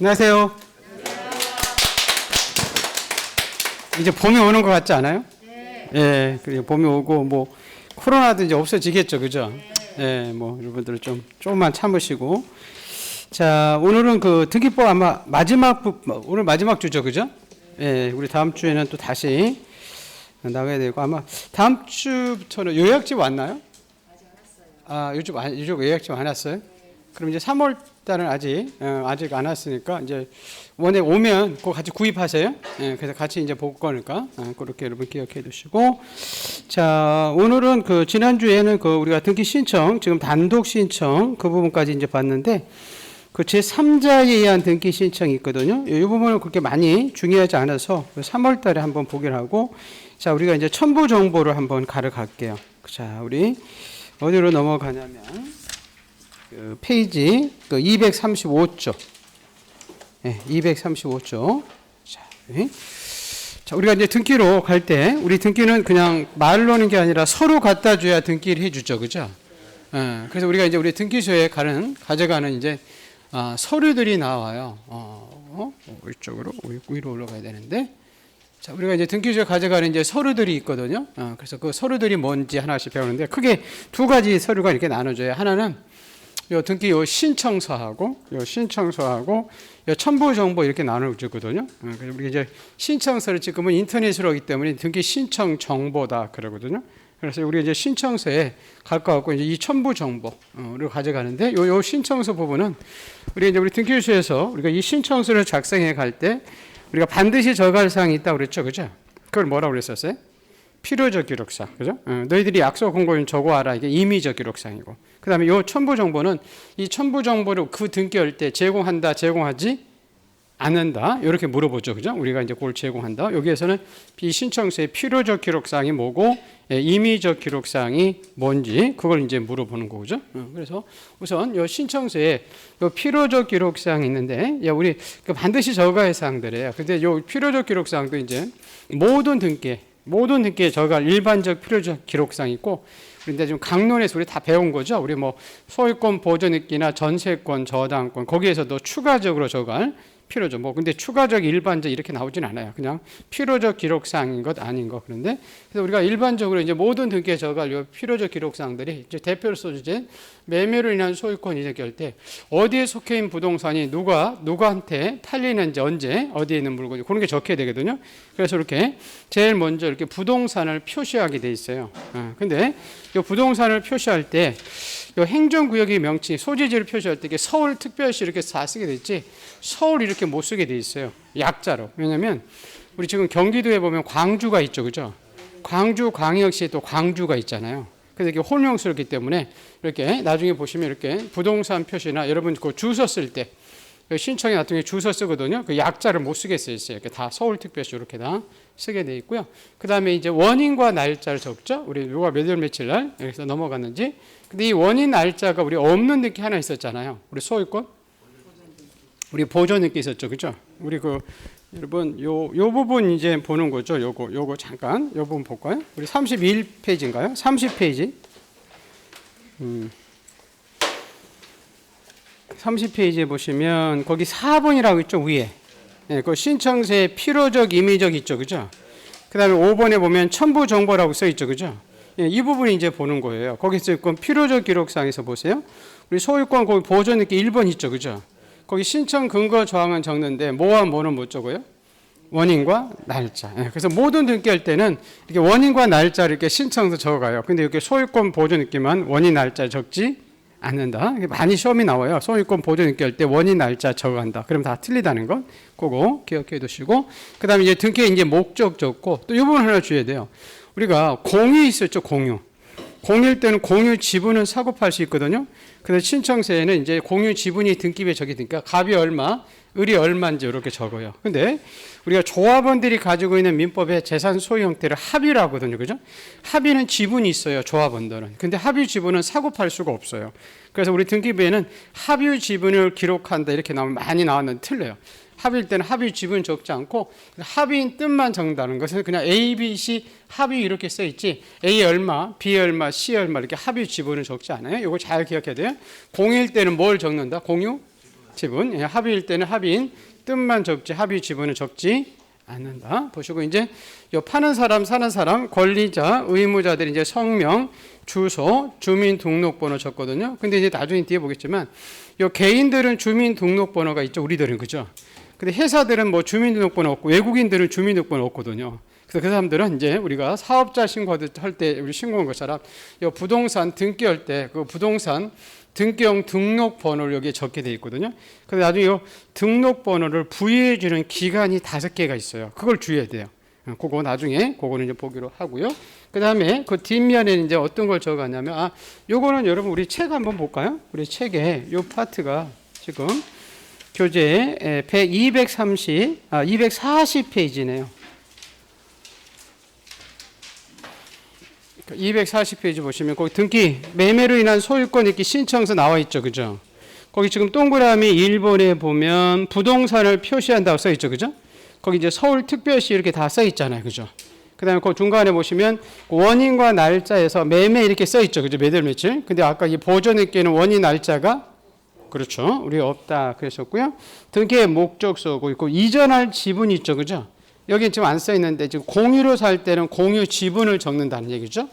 안녕하세요. 이제 봄이 오는 것 같지 않아요? 네. 예, 그리고 봄이 오고 뭐 코로나도 이제 없어지겠죠, 그죠? 예, 뭐 여러분들 조금만 참으시고. 자, 오늘은 그 등기법 아마 오늘 마지막 주죠, 그죠? 예, 우리 다음 주에는 또 다시 나가야 되고 아마 다음 주부터는 요약집 왔나요? 아직 안 왔어요. 요즘 요약집 안 왔어요? 그럼 이제 3월 달은 아직 안 왔으니까 이제 원에 오면 그거 같이 구입하세요. 예, 그래서 같이 이제 볼 거니까 그렇게 여러분 기억해 두시고. 자, 오늘은 그 지난주에는 그 우리가 등기 신청, 지금 단독 신청 그 부분까지 이제 봤는데 그 제3자에 의한 등기 신청이 있거든요. 이 부분은 그렇게 많이 중요하지 않아서 3월 달에 한번 보기로 하고, 자, 우리가 이제 첨부 정보를 한번 가려갈게요. 자, 우리 어디로 넘어가냐면 그 페이지 그 235쪽. 네, 235쪽. 자, 우리가 이제 등기로 갈 때 우리 등기는 그냥 말로는 게 아니라 서로 갖다 줘야 등기를 해 주죠. 그죠? 그래서 우리가 이제 우리 등기소에 가져가는 이제 서류들이 나와요. 이쪽으로 위로 올라가야 되는데. 자, 우리가 이제 등기소에 가져가는 이제 서류들이 있거든요. 그래서 그 서류들이 뭔지 하나씩 배우는데 크게 두 가지 서류가 이렇게 나눠져요. 하나는 요 등기 요 신청서하고 요 첨부 정보 이렇게 나눠주거든요. 그래서 우리 이제 신청서를 찍으면 인터넷으로 하기 때문에 등기 신청 정보다 그러거든요. 그래서 우리 이제 신청서에 갈 거 같고 이제 이 첨부 정보를 가져가는데 요 신청서 부분은 우리 등기소에서 우리가 이 신청서를 작성해 갈 때 우리가 반드시 적어갈 사항이 있다고 그랬죠, 그죠? 그걸 뭐라고 그랬었어요? 필요적 기록사항, 그죠? 너희들이 약속 공고인 적어와라. 이게 임의적 기록사항이고. 그 다음에 이 첨부 정보는 이 첨부 정보를 그 등기할 때 제공한다, 제공하지 않는다. 이렇게 물어보죠, 그죠? 우리가 이제 그걸 제공한다. 여기에서는 이 신청서의 필요적 기록사항이 뭐고, 임의적 기록사항이 뭔지 그걸 이제 물어보는 거죠. 그래서 우선 이 신청서에 이 필요적 기록사항이 있는데, 우리 반드시 적어야 할 사항들이에요. 근데 이 필요적 기록사항도 이제 모든 등기에 적어갈 일반적 필요적 기록사항이 있고, 그런데 지금 강론에서 우리 다 배운 거죠. 우리 뭐 소유권 보존입기나 전세권, 저당권 거기에서도 추가적으로 적어갈 필요적 근데 추가적, 일반적 이렇게 나오진 않아요. 그냥 필요적 기록사항인 것 아닌 것. 그런데 그래서 우리가 일반적으로 이제 모든 등기에 적어갈 요 필요적 기록사항들이 이제 대표로서 이제 매매로 인한 소유권 이전할 때 어디에 속해 있는 부동산이 누구한테 팔리는지 언제 어디에 있는 물건이 그런 게 적혀야 되거든요. 그래서 이렇게 제일 먼저 이렇게 부동산을 표시하게 돼 있어요. 근데 이 부동산을 표시할 때 이 행정구역의 명칭, 소재지를 표시할 때 이게 서울특별시 이렇게 다 쓰게 돼 있지 서울 이렇게 못 쓰게 돼 있어요. 약자로. 왜냐하면 우리 지금 경기도에 보면 광주가 있죠, 그죠? 광주광역시에 또 광주가 있잖아요. 그래서 이게 혼용스럽기 때문에 이렇게 나중에 보시면 이렇게 부동산 표시나 여러분 그 주소 쓸 때 신청에 나중에 주소 쓰거든요. 그 약자를 못 쓰게 써 있어요. 이렇게 다 서울특별시 이렇게 다 쓰게 돼 있고요. 그 다음에 이제 원인과 날짜를 적죠. 우리 누가 몇 월 며칠 날 여기서 넘어갔는지. 근데 이 원인 날짜가 우리 없는 등기 하나 있었잖아요. 우리 소유권, 우리 보존 등기 있었죠, 그죠? 우리 여러분 요 부분 이제 보는 거죠. 요거 잠깐 요 부분 볼까요? 우리 31페이지인가요? 30페이지. 30페이지에 보시면 거기 4번이라고 있죠, 위에. 그 신청서의 필요적, 임의적 있죠, 그죠? 그 다음에 5번에 보면 첨부 정보라고 써 있죠, 그죠? 이 부분이 이제 보는 거예요. 거기서 있고 필요적 기록사항에서 보세요. 우리 소유권 거기 보존 이렇게 1번 있죠, 그죠? 거기 신청 근거 조항은 적는데 뭐와 뭐는 못 적어요? 원인과 날짜. 그래서 모든 등기할 때는 이렇게 원인과 날짜를 이렇게 신청서 적어가요. 근데 이렇게 소유권 보존 있기만 원인 날짜 적지 않는다. 많이 시험이 나와요. 소유권 보존 등기할 때 원인 날짜 적어간다. 그럼 다 틀리다는 것. 그거 기억해 두시고. 그 다음에 이제 등기에 이제 목적 적고 또 이 부분 하나 주셔야 돼요. 우리가 공유 있었죠, 공유. 공유일 때는 공유 지분은 사고 팔 수 있거든요. 그래서 신청서에는 이제 공유 지분이 등기부에 적혀있으니까 갑이 얼마, 을이 얼마인지 이렇게 적어요. 근데 우리가 조합원들이 가지고 있는 민법의 재산 소유 형태를 합의라고 하거든요. 그죠? 합의는 지분이 있어요, 조합원들은. 근데 합의 지분은 사고 팔 수가 없어요. 그래서 우리 등기부에는 합의 지분을 기록한다 이렇게 나오면 많이 나왔는데 틀려요. 합의일 때는 합의 지분 적지 않고 합의인 뜻만 적는다는 것은 그냥 A, B, C 합의 이렇게 써 있지 A 얼마, B 얼마, C 얼마 이렇게 합의 지분을 적지 않아요. 이거 잘 기억해야 돼요. 공유일 때는 뭘 적는다? 공유 지분. 합의일 때는 합의인 뜻만 적지 합의 지분은 적지 않는다. 보시고 이제 요 파는 사람, 사는 사람, 권리자, 의무자들이 이제 성명, 주소, 주민등록번호 적거든요. 근데 이제 나중에 뒤에 보겠지만 요 개인들은 주민등록번호가 있죠. 우리들은 그죠. 근데 회사들은 뭐 주민등록번호 없고 외국인들은 주민등록번호 없거든요. 그래서 그 사람들은 이제 우리가 사업자 신고할 때 우리 신고한 것처럼 요 부동산 등기할 때 그 부동산 등기용 등록번호를 여기에 적게 돼 있거든요. 그래서 나중에 이 등록번호를 부여해 주는 기간이 5개가 있어요. 그걸 주의해야 돼요. 그거 나중에 그거는 이제 보기로 하고요. 그다음에 그 뒷면에는 이제 어떤 걸 적었냐면 요거는 여러분 우리 책 한번 볼까요? 우리 책에 요 파트가 지금 교재 240페이지네요. 240페이지 보시면 거기 등기 매매로 인한 소유권 있기 신청서 나와 있죠. 그죠? 거기 지금 동그라미 1번에 보면 부동산을 표시한다고 써 있죠. 그죠? 거기 이제 서울특별시 이렇게 다 써 있잖아요. 그죠? 그다음에 그 중간에 보시면 원인과 날짜에서 매매 이렇게 써 있죠. 그죠? 매달 며칠. 근데 아까 이 보존액계는 원인 날짜가 그렇죠. 우리 없다 그랬었고요. 등기의 목적서고 있고 이전할 지분이 있죠. 그죠? 여기 지금 안 써 있는데 지금 공유로 살 때는 공유 지분을 적는다는 얘기죠.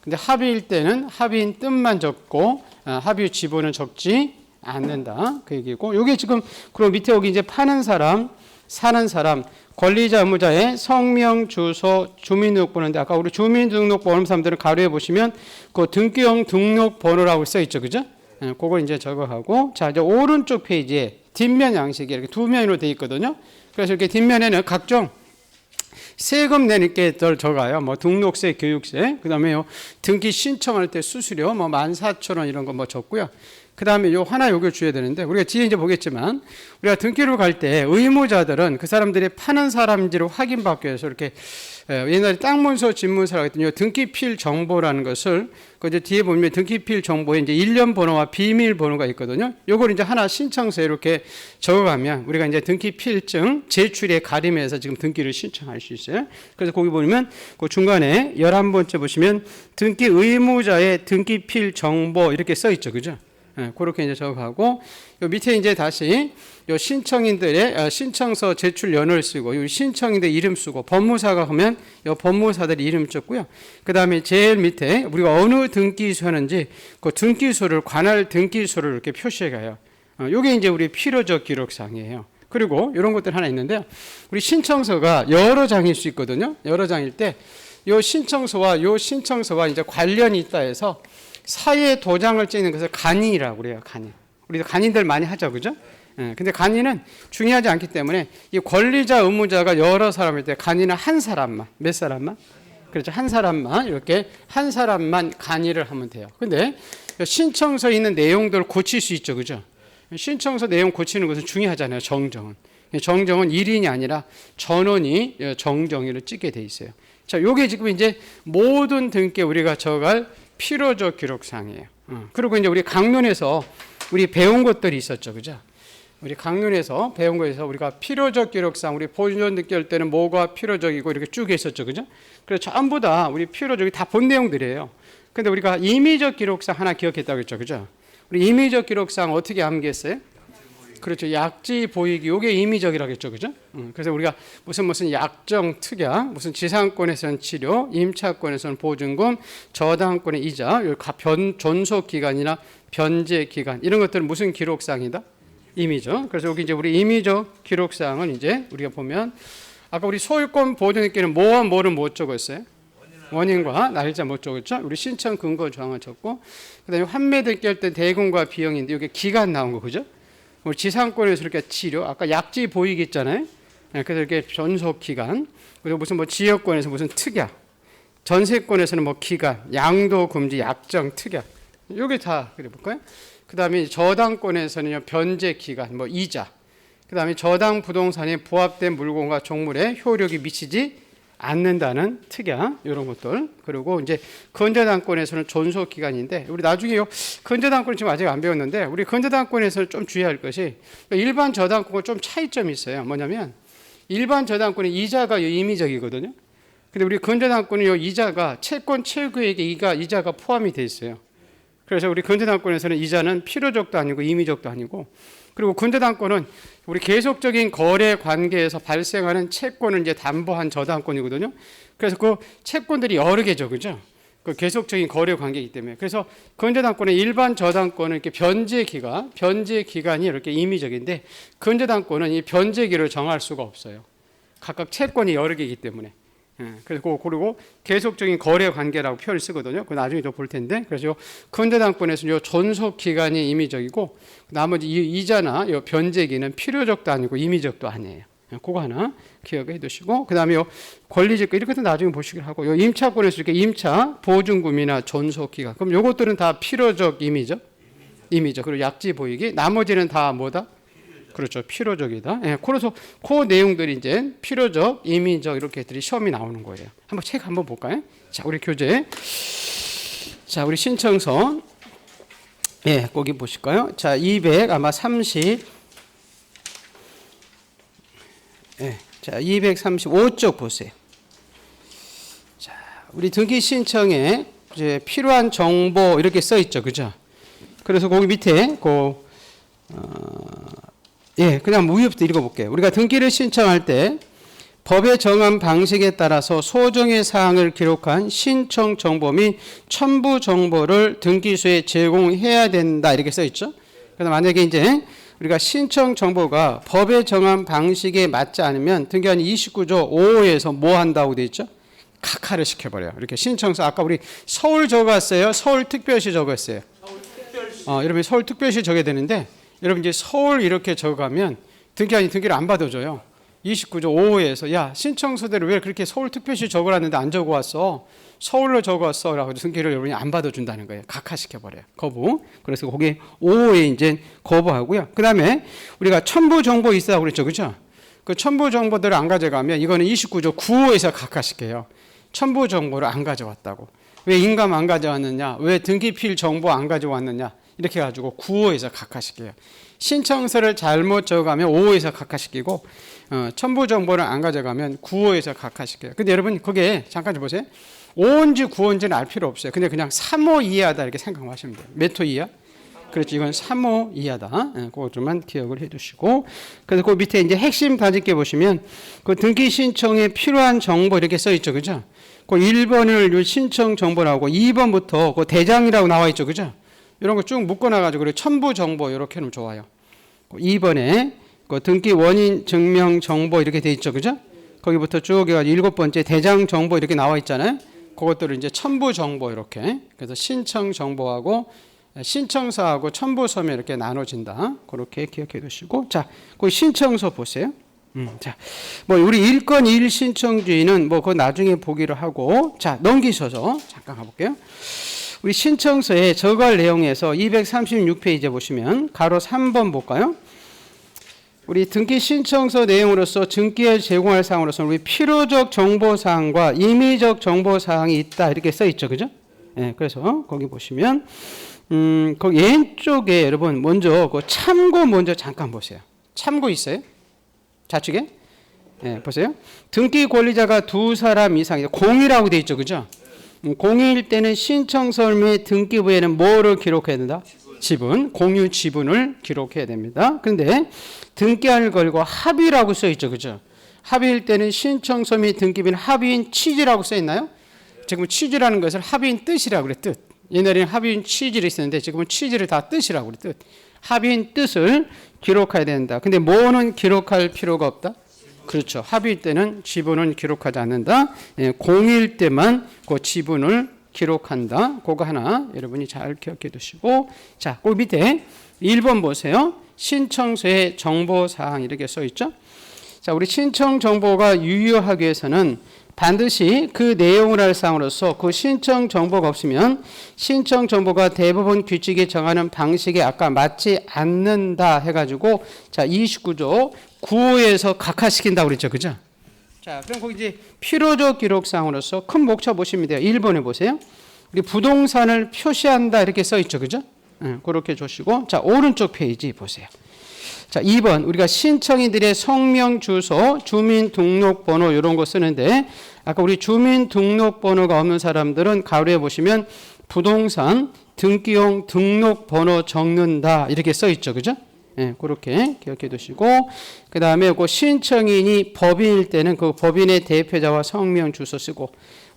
근데 합의일 때는 합의인 뜻만 적고 합의 지분은 적지 않는다 그 얘기고. 이게 지금 그럼 밑에 여기 이제 파는 사람, 사는 사람, 권리자, 의무자의 성명, 주소, 주민등록번호인데 아까 우리 주민등록번호 사람들은 가로에 보시면 그 등기용 등록번호라고 써 있죠, 그죠? 그걸 이제 적어하고 자 이제 오른쪽 페이지에 뒷면 양식이 이렇게 두 면으로 돼 있거든요. 그래서 이렇게 뒷면에는 각종 세금 내는 게 적어요. 뭐 등록세, 교육세, 그다음에 등기 신청할 때 수수료 뭐 14,000원 이런 거 뭐 적고요. 그다음에 요 하나 요걸 줘야 되는데 우리가 뒤에 이제 보겠지만 우리가 등기로 갈 때 의무자들은 그 사람들이 파는 사람인지를 확인받기 위해서 이렇게 옛날에 땅문서, 집문서라고 했더니 등기필 정보라는 것을 그 이제 뒤에 보면 등기필 정보에 이제 일련 번호와 비밀 번호가 있거든요. 요걸 이제 하나 신청서에 이렇게 적어가면 우리가 이제 등기필증 제출에 가림해서 지금 등기를 신청할 수 있어요. 그래서 거기 보면 그 중간에 11번째 보시면 등기 의무자의 등기필 정보 이렇게 써 있죠. 그죠? 그렇게 이제 적어가고 요 밑에 이제 다시 요 신청인들의 신청서 제출 연을 쓰고 요 신청인들 이름 쓰고 법무사가 하면 요 법무사들 이름 적고요. 그다음에 제일 밑에 우리가 어느 등기소 하는지 그 등기소를 관할 등기소를 이렇게 표시해 가요. 요게 이제 우리 필요적 기록상이에요. 그리고 이런 것들 하나 있는데요. 우리 신청서가 여러 장일 수 있거든요. 여러 장일 때 요 신청서와 이제 관련이 있다 해서 사이에 도장을 찍는 것을 간이라고 그래요. 간이. 우리도 간이들 많이 하죠. 그죠? 근데 간이는 중요하지 않기 때문에 이 권리자, 의무자가 여러 사람일 때 간이는 한 사람만, 몇 사람만? 그렇죠. 한 사람만, 이렇게 한 사람만 간이를 하면 돼요. 근데 신청서에 있는 내용들을 고칠 수 있죠. 그죠? 신청서 내용 고치는 것은 중요하잖아요. 정정은. 정정은 1인이 아니라 전원이 정정의를 찍게 돼 있어요. 자, 요게 지금 이제 모든 등기에 우리가 적어갈 필요적 기록상이에요. 그리고 이제 우리 강론에서 우리 배운 것들이 있었죠. 그죠? 우리 강론에서 배운 거에서 우리가 필요적 기록상 우리 보존 등기할 때는 뭐가 필요적이고 이렇게 쭉 있었죠. 그죠? 그래서 전부 다 우리 필요적이 다 본 내용들이에요. 근데 우리가 임의적 기록상 하나 기억했다고 했죠. 그죠? 우리 임의적 기록상 어떻게 암기했어요? 그렇죠. 약지 보이기 요게 임의적이라고 했죠. 그죠? 그래서 우리가 무슨 약정 특약, 무슨 지상권에서는 치료, 임차권에서는 보증금, 저당권의 이자, 존속 기간이나 변제 기간 이런 것들은 무슨 기록상이다? 임의적. 그래서 여기 이제 우리 임의적 기록상은 이제 우리가 보면 아까 우리 소유권 보존액계는 뭐와 뭐를 못 적었어요? 원인과 날짜 못 적었죠? 우리 신청 근거 조항을 적고 그다음에 환매 등기할 때 대금과 비용인데 이게 기간 나온 거 그죠? 우리 지상권에서 이렇게 치료, 아까 약지 보이기 있잖아요. 그래서 이렇게 전속 기간, 그리고 무슨 뭐 지역권에서 무슨 특약, 전세권에서는 뭐 기간, 양도 금지, 약정, 특약, 요게 다 그래 볼까요? 그다음에 저당권에서는 변제 기간, 뭐 이자, 그다음에 저당 부동산에 부합된 물건과 종물에 효력이 미치지 않는다는 특약 이런 것들. 그리고 이제 건재당권에서는 존속 기간인데 우리 나중에 건재당권 지금 아직 안 배웠는데 우리 건재당권에서는 좀 주의할 것이 일반 저당권과 좀 차이점이 있어요. 뭐냐면 일반 저당권의 이자가 임의적이거든요. 근데 우리 건재당권은 이 이자가 채권 최고액의 이자가 포함이 돼 있어요. 그래서 우리 근저당권에서는 이자는 필요적도 아니고 임의적도 아니고, 그리고 근저당권은 우리 계속적인 거래 관계에서 발생하는 채권을 이제 담보한 저당권이거든요. 그래서 그 채권들이 여러 개죠, 그죠? 그 계속적인 거래 관계이기 때문에. 그래서 근저당권의 일반 저당권은 이렇게 변제 기간이 이렇게 임의적인데, 근저당권은 이 변제기를 정할 수가 없어요. 각각 채권이 여러 개이기 때문에. 그리고 계속적인 거래 관계라고 표현을 쓰거든요. 그 나중에 좀 볼 텐데. 그래서 근저당권에서 요 존속 기간이 임의적이고, 나머지 이자나 요 변제기는 필요적도 아니고 임의적도 아니에요. 그거 하나 기억해 두시고, 그다음에 요 권리질권 이렇게도 나중에 보시기로 하고, 요 임차권에서 이렇게 임차 보증금이나 존속 기간, 그럼 요것들은 다 필요적, 임의적. 그리고 약지 보이기, 나머지는 다 뭐다? 그렇죠. 필요적이다. 예, 그래서 그 내용들이 이제 필요적, 임의적 이렇게들이 시험이 나오는 거예요. 한번 책 한번 볼까요? 자, 우리 교재. 자, 우리 신청서. 예, 거기 보실까요? 자, 200 아마 30. 예. 자, 235쪽 보세요. 자, 우리 등기 신청에 이제 필요한 정보 이렇게 써 있죠. 그죠? 그래서 거기 밑에 그냥 위부터 읽어볼게요. 우리가 등기를 신청할 때 법에 정한 방식에 따라서 소정의 사항을 기록한 신청 정보 및 첨부 정보를 등기소에 제공해야 된다 이렇게 써 있죠. 그래서 만약에 이제 우리가 신청 정보가 법에 정한 방식에 맞지 않으면 등기관 29조 5호에서 뭐 한다고 돼 있죠? 각하를 시켜버려요. 이렇게 신청서 아까 우리 서울 적었어요. 서울특별시 적었어요. 여러분 서울특별시 적어야 되는데, 여러분 이제 서울 이렇게 적어가면 등기관이 등기를 안 받아줘요. 29조 5호에서 야, 신청서대로 왜 그렇게 서울특별시 적어놨는데 안 적어왔어? 서울로 적어왔어 라고 등기를 여러분이 안 받아준다는 거예요. 각하시켜버려요. 거부. 그래서 거기 5호에 이제 거부하고요. 그 다음에 우리가 첨부 정보 있다고 그랬죠. 그죠? 그 첨부 정보들을 안 가져가면 이거는 29조 9호에서 각하시켜요. 첨부 정보를 안 가져왔다고. 왜 인감 안 가져왔느냐? 왜 등기필 정보 안 가져왔느냐? 이렇게 해가지고 9호에서 각하시켜요. 신청서를 잘못 적어가면 5호에서 각하시키고, 첨부 정보를 안 가져가면 9호에서 각하시켜요. 근데 여러분 그게 잠깐 좀 보세요. 5호인지 9호인지는 알 필요 없어요. 근데 그냥 3호 이하다 이렇게 생각하시면 돼요. 몇 호 이하? 그렇죠. 이건 3호 이하다. 그거 좀만 기억을 해두시고, 그래서 그 밑에 이제 핵심 다집게 보시면 그 등기 신청에 필요한 정보 이렇게 써 있죠, 그죠? 그 1번을 신청 정보라고 2번부터 그 대장이라고 나와 있죠, 그죠? 이런 거 쭉 묶어놔가지고 그래 첨부 정보 이렇게 하면 좋아요. 2번에 그 등기 원인 증명 정보 이렇게 돼 있죠, 그죠? 거기부터 쭉 해가지고 7번째 대장 정보 이렇게 나와 있잖아요. 그것들을 이제 첨부 정보 이렇게. 그래서 신청 정보하고 신청서하고 첨부서면 이렇게 나눠진다. 그렇게 기억해 두시고, 자, 그 신청서 보세요. 자, 뭐 우리 일건 일 신청주의는 뭐 그거 나중에 보기로 하고, 자 넘기셔서 잠깐 가볼게요. 우리 신청서에 적할 내용에서 236페이지에 보시면 가로 3번 볼까요? 우리 등기 신청서 내용으로서 등기에 제공할 사항으로서 우리 필요적 정보 사항과 임의적 정보 사항이 있다 이렇게 써 있죠, 그죠? 네, 그래서 거기 보시면 거기 왼쪽에 여러분 먼저 그 참고 먼저 잠깐 보세요. 참고 있어요? 좌측에? 네, 보세요. 등기 권리자가 2사람 이상이다. 공이라고 돼 있죠, 그죠? 공일 때는 신청서 및 등기부에는 뭐를 기록해야 된다? 지분, 공유 지분을 기록해야 됩니다. 그런데 등기한을 걸고 합의라고 써 있죠, 그죠? 합의일 때는 신청서 및 등기부는 합의인 취지라고 써 있나요? 지금 취지라는 것을 합의인 뜻이라고 그래, 뜻. 옛날에는 합의인 취지를 썼는데 지금은 취지를 다 뜻이라고 그래, 뜻. 합의인 뜻을 기록해야 된다. 근데 뭐는 기록할 필요가 없다? 그렇죠. 합의일 때는 지분은 기록하지 않는다. 공일 때만 그 지분을 기록한다. 그거 하나 여러분이 잘 기억해 두시고, 자, 그 밑에 1번 보세요. 신청서의 정보사항 이렇게 써 있죠. 자, 우리 신청 정보가 유효하기 위해서는 반드시 그 내용을 할 사항으로서 그 신청 정보가 없으면 신청 정보가 대부분 규칙이 정하는 방식에 아까 맞지 않는다 해가지고, 자, 29조 9호에서 각하시킨다고 그랬죠, 그죠? 자, 그럼 거기 이제 필요적 기록 사항으로서 큰 목차 보시면 돼요. 1번에 보세요. 우리 부동산을 표시한다 이렇게 써 있죠, 그죠? 그렇게 주시고, 자, 오른쪽 페이지 보세요. 자, 2번 우리가 신청인들의 성명, 주소, 주민등록번호 이런 거 쓰는데, 아까 우리 주민등록번호가 없는 사람들은 가로에 보시면 부동산 등기용 등록번호 적는다 이렇게 써 있죠, 그죠? 예, 그렇게 기억해 두시고 그 다음에 그 신청인이 법인일 때는 그 법인의 대표자와 성명 주소 쓰고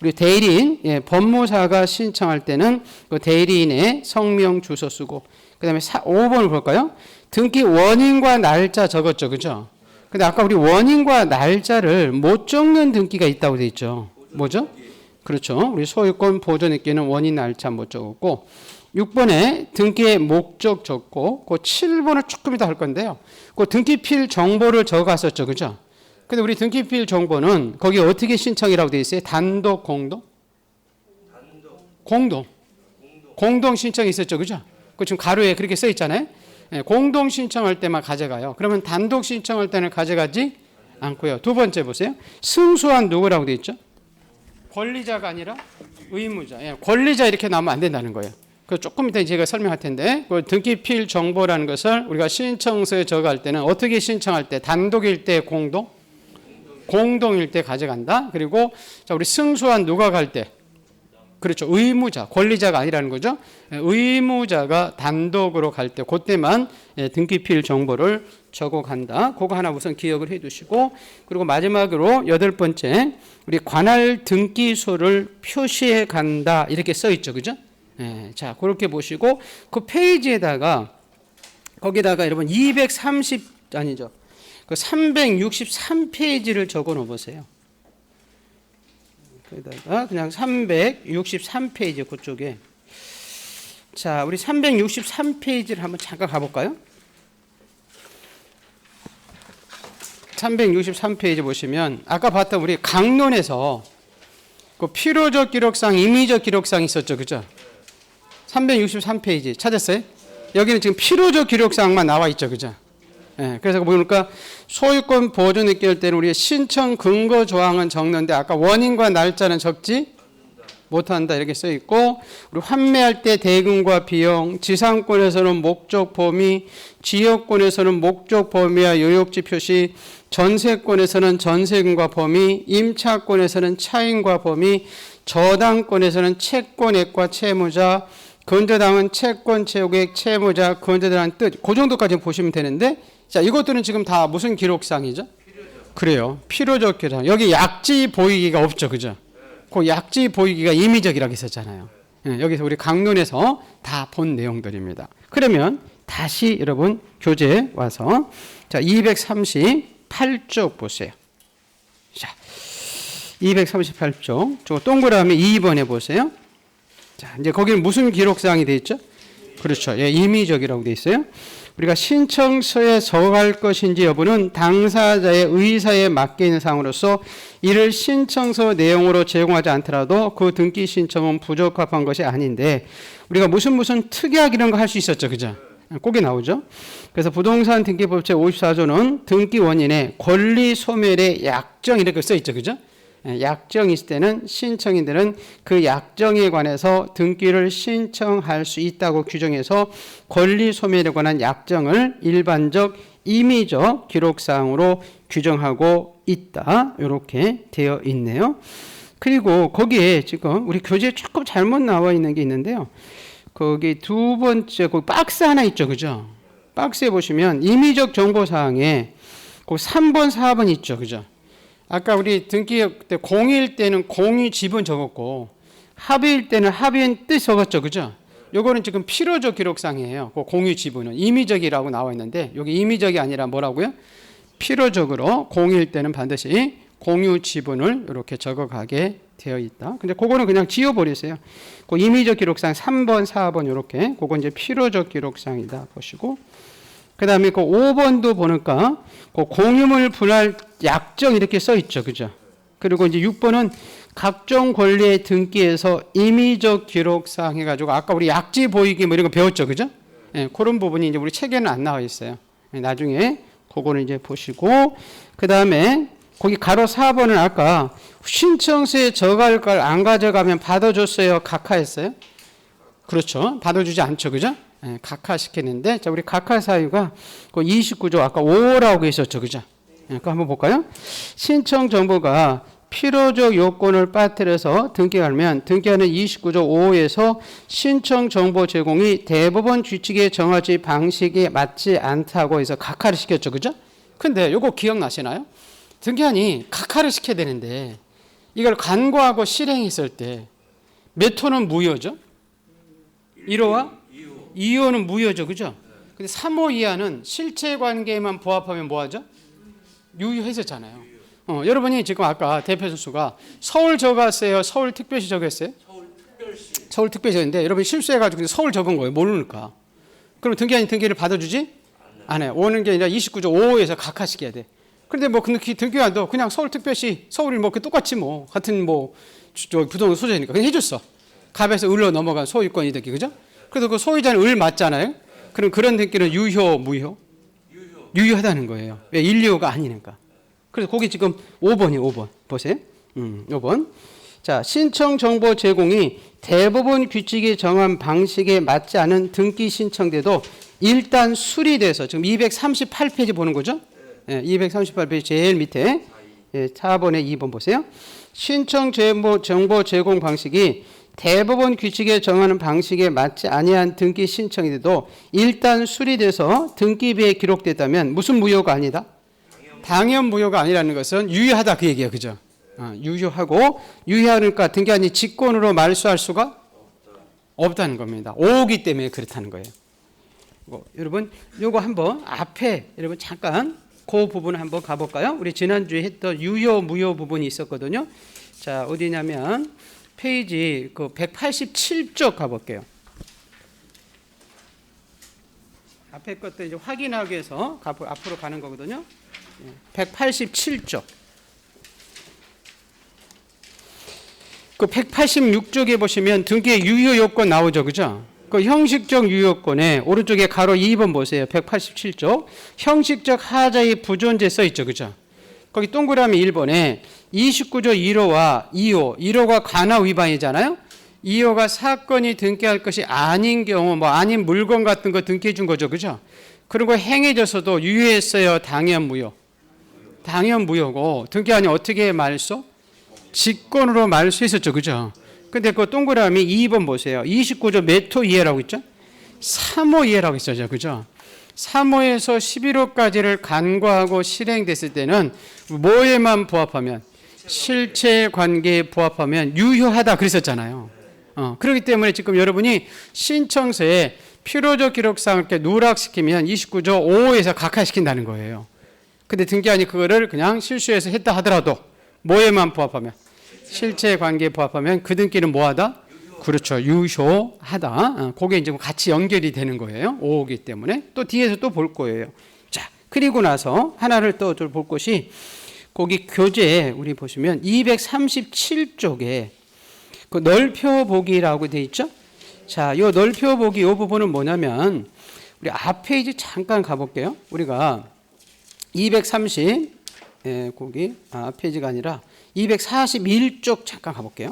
우리 대리인, 예, 법무사가 신청할 때는 그 대리인의 성명 주소 쓰고 그 다음에 5번을 볼까요? 등기 원인과 날짜 적었죠, 그죠? 근데 아까 우리 원인과 날짜를 못 적는 등기가 있다고 돼 있죠. 뭐죠? 그렇죠. 우리 소유권 보존등기는 원인 날짜 못 적었고 6번에 등기의 목적 적고 그 7번을 조금 이따 할 건데요. 그 등기필 정보를 적었었죠, 그죠? 근데 우리 등기필 정보는 거기 어떻게 신청이라고 돼 있어요? 단독, 공동? 공동 신청이 있었죠, 그죠? 그 지금 가로에 그렇게 써 있잖아요. 예, 공동 신청할 때만 가져가요. 그러면 단독 신청할 때는 가져가지 않고요. 두 번째 보세요. 승소한 누구라고 돼 있죠? 권리자가 아니라 의무자. 예, 권리자 이렇게 나오면 안 된다는 거예요. 그 조금 이따 제가 설명할 텐데 그 등기필 정보라는 것을 우리가 신청서에 적어갈 때는 어떻게 신청할 때 단독일 때 공동일 때 가져간다. 그리고 자 우리 승소한 누가 갈 때 그렇죠. 의무자, 권리자가 아니라는 거죠. 의무자가 단독으로 갈 때 그때만 등기필 정보를 적어간다. 그거 하나 우선 기억을 해두시고 그리고 마지막으로 8번째 우리 관할 등기소를 표시해 간다 이렇게 써 있죠, 그죠? 예, 자 그렇게 보시고 그 페이지에다가 거기다가 여러분 363페이지를 적어 놓어 보세요. 거기다가 그냥 363페이지 그쪽에 자 우리 363페이지를 한번 잠깐 가볼까요? 363페이지 보시면 아까 봤던 우리 강론에서 그 필요적 기록상, 임의적 기록상 있었죠, 그죠? 363페이지 찾았어요? 여기는 지금 필요적 기록사항만 나와 있죠, 그죠? 예, 그래서 보니까 소유권 보존 느낄 때는 우리 신청 근거 조항은 적는데 아까 원인과 날짜는 적지 못한다 이렇게 써 있고 우리 환매할 때 대금과 비용, 지상권에서는 목적 범위, 지역권에서는 목적 범위와 요역지 표시, 전세권에서는 전세금과 범위, 임차권에서는 차임과 범위, 저당권에서는 채권액과 채무자, 건저당은 채권, 채무액, 채무자, 건저당은 뜻. 그 정도까지 보시면 되는데 자 이것들은 지금 다 무슨 기록상이죠? 그래요. 필요적 기록상. 여기 약지 보이기가 없죠, 그죠? 그 약지 보이기가 임의적이라고 했었잖아요. 예, 여기서 우리 강론에서 다 본 내용들입니다. 그러면 다시 여러분 교재에 와서 자 238쪽 보세요. 자 238쪽 저 동그라미 2번에 보세요. 자 이제 거기는 무슨 기록사항이 돼 있죠? 그렇죠. 예, 임의적이라고 돼 있어요. 우리가 신청서에 적어갈 것인지 여부는 당사자의 의사에 맡겨 있는 사항으로서 이를 신청서 내용으로 제공하지 않더라도 그 등기 신청은 부적합한 것이 아닌데 우리가 무슨 특약 이런 거 할 수 있었죠, 그죠? 거기 나오죠. 그래서 부동산 등기법 제54조는 등기 원인에 권리 소멸의 약정 이렇게 써 있죠, 그죠? 약정이 있을 때는 신청인들은 그 약정에 관해서 등기를 신청할 수 있다고 규정해서 권리 소멸에 관한 약정을 일반적 임의적 기록사항으로 규정하고 있다. 이렇게 되어 있네요. 그리고 거기에 지금 우리 교재에 조금 잘못 나와 있는 게 있는데요. 거기 두 번째 그 박스 하나 있죠, 그죠? 박스에 보시면 임의적 정보사항에 그 3번, 4번 있죠, 그죠? 아까 우리 등기 때 공일 때는 공유 지분 적었고 합의일 때는 합의인 뜻 적었죠, 그죠? 요거는 지금 필요적 기록상이에요. 그 공유 지분은 임의적이라고 나와 있는데 여기 임의적이 아니라 뭐라고요? 필요적으로 공일 때는 반드시 공유 지분을 이렇게 적어가게 되어 있다. 근데 그거는 그냥 지워버리세요. 그 임의적 기록상 3번, 4번 이렇게 그건 이제 필요적 기록상이다 보시고 그 다음에 그 5번도 보니까 그 공유물 분할 약정 이렇게 써 있죠, 그죠? 그리고 이제 6번은 각종 권리의 등기에서 임의적 기록사항 해가지고 아까 우리 약지 보이기 뭐 이런 거 배웠죠, 그죠? 예, 그런 부분이 이제 우리 책에는 안 나와 있어요. 예, 나중에 그거는 이제 보시고 그 다음에 거기 가로 4번은 아까 신청서에 적어갈 걸 안 가져가면 받아줬어요, 각하했어요? 그렇죠, 받아주지 않죠, 그죠? 예, 각하시켰는데 자 우리 각하 사유가 그 29조 아까 5라고 있었죠, 그죠? 예, 그거 한번 볼까요? 신청 정보가 필요적 요건을 빠뜨려서 등기하면 등기하는 29조 5호에서 신청 정보 제공이 대법원 규칙에 정하지 방식에 맞지 않다고 해서 각하를 시켰죠. 그죠? 근데 요거 기억나시나요? 등기한이 각하를 시켜야 되는데 이걸 간과하고 실행했을 때 몇 호는 무효죠? 1호와 2호는 무효죠. 그죠? 근데 3호 이하는 실체 관계에만 부합하면 뭐하죠? 유효했었잖아요. 여러분이 지금 아까 대표 선수가 서울 적었어요? 서울특별시 적었어요? 서울특별시 적었는데 여러분이 실수해가지고 서울 적은 거예요. 모르니까. 그럼 등기한이 등기를 받아주지? 안 해요. 오는 게 아니라 29조 5호에서 각하시켜야 돼. 그런데 뭐 등기관도 그냥 서울특별시 서울이 뭐 똑같이 뭐 같은 뭐 부동산 소재니까 그냥 해줬어. 갑에서 을로 넘어간 소유권이 되기 그죠? 그래서 그 소유자는 을 맞잖아요. 그럼 그런 등기는 유효 무효? 유효하다는 거예요. 왜? 1, 2호가 아니니까. 그래서 거기 지금 5번이 5번 보세요. 5번. 자, 신청 정보 제공이 대법원 규칙에 정한 방식에 맞지 않은 등기 신청돼도 일단 수리돼서 지금 238페이지 보는 거죠? 네, 238페이지 제일 밑에 4번에 2번 보세요. 신청 정보 제공 방식이 대법원 규칙에 정하는 방식에 맞지 아니한 등기 신청이 돼도 일단 수리돼서 등기부에 기록됐다면 무슨 무효가 아니다? 당연 무효가 아니라는 것은 유효하다 그 얘기예요. 그죠? 유효하고 유효하니까 등기한이 직권으로 말소할 수가 없다는 겁니다. 5호기 때문에 그렇다는 거예요. 여러분 요거 한번 앞에 여러분 잠깐 그 부분 한번 가볼까요? 우리 지난주에 했던 유효 무효 부분이 있었거든요. 자, 어디냐면 페이지 그 187쪽 가볼게요. 앞에 것도 이제 확인하기 위해서 앞으로 가는 거거든요. 187쪽. 그 186쪽에 보시면 등기의 유효 요건 나오죠. 그죠? 그 형식적 유효권에 오른쪽에 가로 2번 보세요. 187쪽. 형식적 하자의 부존재 써 있죠. 그죠? 거기 동그라미 1번에 29조 1호와 2호, 1호가 관할 위반이잖아요. 2호가 사건이 등기할 것이 아닌 경우, 뭐 아닌 물건 같은 거 등기해 준 거죠. 그죠? 그리고 행해져서도 유효했어요. 당연 무효. 당연 무효고 등기한이 어떻게 말소? 직권으로 말소했었죠. 그죠? 근데 그 동그라미 2번 보세요. 29조 몇 호 이해라고 있죠? 3호 이해라고 있어요. 그죠? 3호에서 11호까지를 간과하고 실행됐을 때는 뭐에만 부합하면? 실체 관계에 부합하면 유효하다 그랬었잖아요. 그렇기 때문에 지금 여러분이 신청서에 필요적 기록사항을 이렇게 누락시키면 29조 5호에서 각하시킨다는 거예요. 근데 등기한이 그거를 그냥 실수해서 했다 하더라도 뭐에만 부합하면? 실체 관계에 부합하면 그 등기는 뭐하다? 그렇죠. 유효하다. 그게 이제 같이 연결이 되는 거예요. 5호기 때문에. 또 뒤에서 또 볼 거예요. 자, 그리고 나서 하나를 또 볼 것이 거기 교재 우리 보시면 237쪽에 그 넓혀보기라고 돼 있죠? 자, 요 넓혀보기 요 부분은 뭐냐면 우리 앞 페이지 잠깐 가볼게요. 우리가 230 거기 앞 페이지가 아니라 241쪽 잠깐 가볼게요.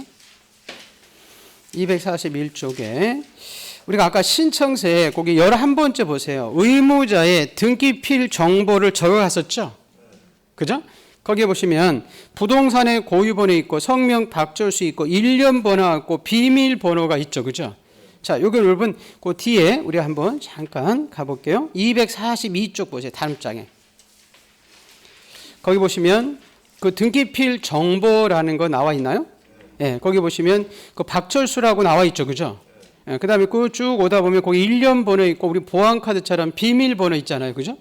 241쪽에 우리가 아까 신청서에 거기 11번째 보세요. 의무자의 등기필 정보를 적어갔었죠. 그죠? 거기에 보시면 부동산의 고유번호 있고 성명 박철수 있고 일련 번호 있고 비밀번호가 있죠. 그죠? 자, 여기 여러분 그 뒤에 우리 한번 잠깐 가볼게요. 242쪽 보세요. 다음 장에. 거기 보시면 그 등기필 정보라는 거 나와 있나요? 예, 거기 보시면 그 박철수라고 나와 있죠. 그죠? 예, 그 다음에 그 쭉 오다 보면 거기 일련 번호 있고 우리 보안카드처럼 비밀번호 있잖아요. 그죠?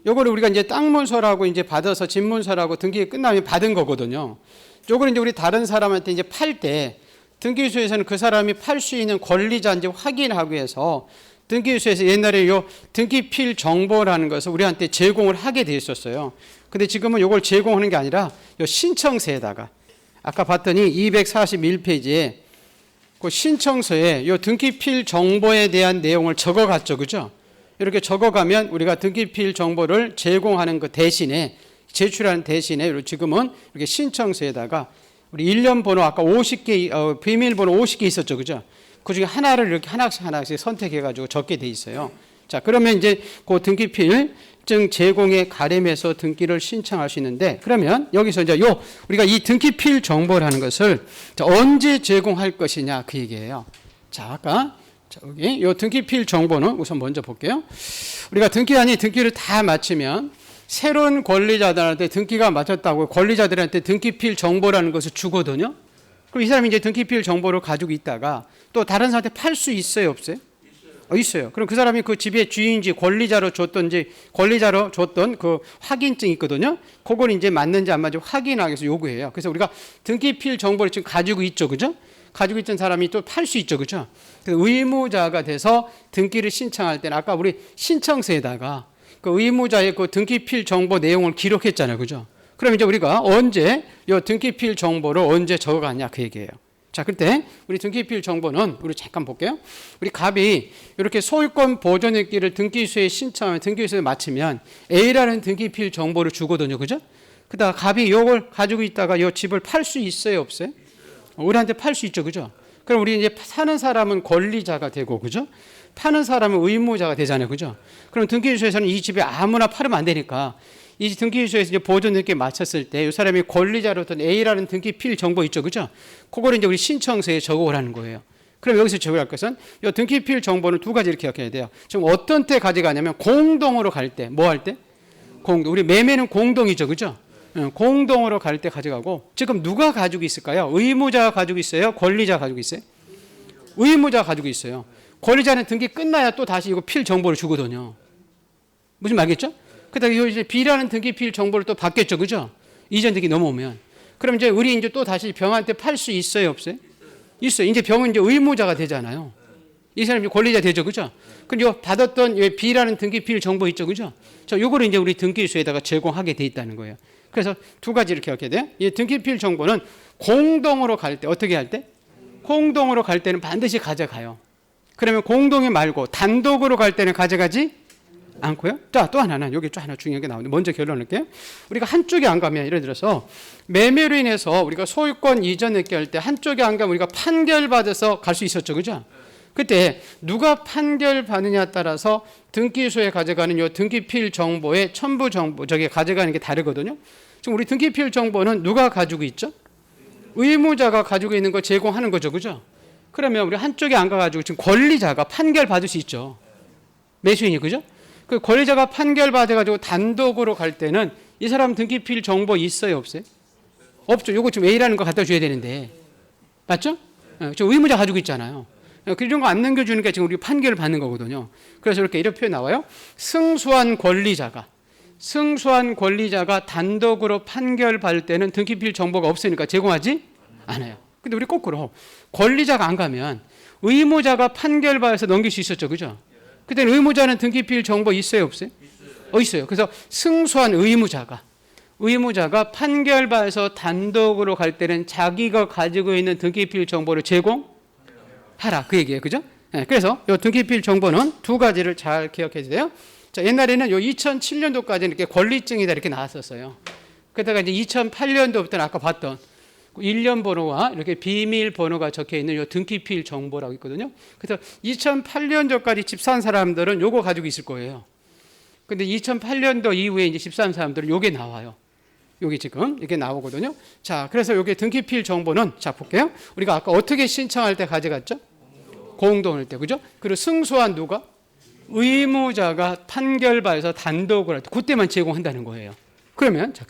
요거를 우리가 이제 땅 문서라고 이제 받아서 집 문서라고 등기 끝나면 받은 거거든요. 요거를 이제 우리 다른 사람한테 이제 팔 때 등기소에서는 그 사람이 팔 수 있는 권리자인지 확인하기 위해서 등기소에서 옛날에 요 등기필 정보라는 것을 우리한테 제공을 하게 돼 있었어요. 근데 지금은 요걸 제공하는 게 아니라 요 신청서에다가 아까 봤더니 241페이지에 그 신청서에 요 등기필 정보에 대한 내용을 적어갔죠. 그죠? 이렇게 적어가면 우리가 등기필 정보를 제공하는 그 대신에 제출하는 대신에 지금은 이렇게 신청서에다가 우리 일련 번호 아까 50개 비밀번호 50개 있었죠. 그죠? 그중에 하나를 이렇게 하나씩 선택해 가지고 적게 돼 있어요. 자, 그러면 이제 그 등기필 자격증 제공에 가름해서 등기를 신청할 수 있는데, 그러면 여기서 이제 우리가 이 등기필 정보라는 것을 언제 제공할 것이냐 그 얘기예요. 자, 아까 여기 요 등기필 정보는 우선 먼저 볼게요. 우리가 등기를 다 마치면 새로운 권리자들한테 등기가 마쳤다고 권리자들한테 등기필 정보라는 것을 주거든요. 그럼 이 사람이 이제 등기필 정보를 가지고 있다가 또 다른 사람한테 팔 수 있어요, 없어요? 있어요. 그럼 그 사람이 그 집의 주인인지 권리자로 줬던 그 확인증이 있거든요. 그걸 이제 맞는지 안 맞는지 확인하기 위해서 요구해요. 그래서 우리가 등기필 정보를 지금 가지고 있죠, 그죠? 가지고 있던 사람이 또 팔 수 있죠, 그죠? 그래서 의무자가 돼서 등기를 신청할 때는 아까 우리 신청서에다가 그 의무자의 그 등기필 정보 내용을 기록했잖아요, 그죠? 그럼 이제 우리가 언제 이 등기필 정보를 언제 적어갔냐 그 얘기예요. 자, 그때 우리 등기필 정보는 우리 잠깐 볼게요. 우리 갑이 이렇게 소유권 보존등기를 등기소에 신청하면 등기소에 마치면 A라는 등기필 정보를 주거든요, 그죠? 그다가 갑이 이걸 가지고 있다가 이 집을 팔 수 있어요, 없어요? 우리한테 팔 수 있죠, 그죠? 그럼 우리 이제 사는 사람은 권리자가 되고, 그죠? 파는 사람은 의무자가 되잖아요, 그죠? 그럼 등기소에서는 이 집에 아무나 팔으면 안 되니까 이 등기소에서 이제 보존등기 마쳤을 때 이 사람이 권리자로던 A라는 등기필 정보 있죠, 그죠? 그거를 이제 우리 신청서에 적어오라는 거예요. 그럼 여기서 적어할 것은 이 등기필 정보는 두 가지를 기억해야 돼요. 지금 어떤 때 가져가냐면 공동으로 갈 때, 뭐 할 때? 공동. 우리 매매는 공동이죠, 그죠? 공동으로 갈 때 가져가고, 지금 누가 가지고 있을까요? 의무자가 가지고 있어요? 권리자가 가지고 있어요? 의무자가 가지고 있어요. 권리자는 등기 끝나야 또 다시 이거 필 정보를 주거든요. 무슨 말겠죠? 그다음에 이제 B라는 등기필 정보를 또 받겠죠, 그죠? 이전 등기 넘어오면. 그럼 이제 우리 이제 또 다시 병한테 팔 수 있어요, 없어요? 있어요. 이제 병은 이제 의무자가 되잖아요. 이 사람이 권리자 되죠, 그죠? 그럼 요 받았던 B라는 등기필 정보 있죠, 그죠? 요거를 이제 우리 등기소에다가 제공하게 돼 있다는 거예요. 그래서 두 가지를 기억해야 돼요. 이 등기필 정보는 공동으로 갈 때, 어떻게 할 때? 공동으로 갈 때는 반드시 가져가요. 그러면 공동이 말고 단독으로 갈 때는 가져가지 않고요. 자, 또 하나는 여기 또 하나 중요한 게 나오는데 먼저 결론을 할게요. 우리가 한쪽이 안 가면 예를 들어서 매매로 인해서 우리가 소유권 이전 냈기할 때 한쪽이 안 가면 우리가 판결받아서 갈 수 있었죠, 그죠? 그때 누가 판결받느냐에 따라서 등기소에 가져가는 요 등기필 정보의 첨부 정보 저기 가져가는 게 다르거든요. 지금 우리 등기필 정보는 누가 가지고 있죠? 의무자가 가지고 있는 거 제공하는 거죠, 그죠? 그러면 우리 한쪽이 안 가가지고 지금 권리자가 판결받을 수 있죠. 매수인이, 그죠? 그 권리자가 판결받아가지고 단독으로 갈 때는 이 사람 등기필 정보 있어요, 없어요? 없죠. 요거 지금 A라는 거 갖다 줘야 되는데. 맞죠? 저 의무자 가지고 있잖아요. 이런 거 안 남겨주니까 지금 우리 판결을 받는 거거든요. 그래서 이렇게 표현 나와요. 승소한 권리자가 단독으로 판결받을 때는 등기필 정보가 없으니까 제공하지 않아요. 근데 우리 거꾸로 권리자가 안 가면 의무자가 판결받아서 넘길 수 있었죠, 그죠? 그때는 의무자는 등기필 정보 있어요, 없어요? 있어요. 그래서 승소한 의무자가 판결받아서 단독으로 갈 때는 자기가 가지고 있는 등기필 정보를 제공하라 그 얘기예요, 그죠? 네, 그래서 이 등기필 정보는 두 가지를 잘 기억해 주세요. 자, 옛날에는 요 2007년도까지는 이렇게 권리증이다 이렇게 나왔었어요. 그러다가 이제 2008년도부터는 아까 봤던 일련 번호와 이렇게 비밀 번호가 적혀 있는 요 등기필 정보라고 있거든요. 그래서 2008년 전까지 집 산 사람들은 요거 가지고 있을 거예요. 근데 2008년도 이후에 이제 집 산 사람들은 요게 나와요. 요게 지금 이렇게 나오거든요. 자, 그래서 요게 등기필 정보는 자 볼게요. 우리가 아까 어떻게 신청할 때 가져갔죠? 공동할 때, 그죠? 그리고 승소한 누가? 의무자가 판결받아서 단독을 할 때 그때만 제공한다는 거예요. 그러면 자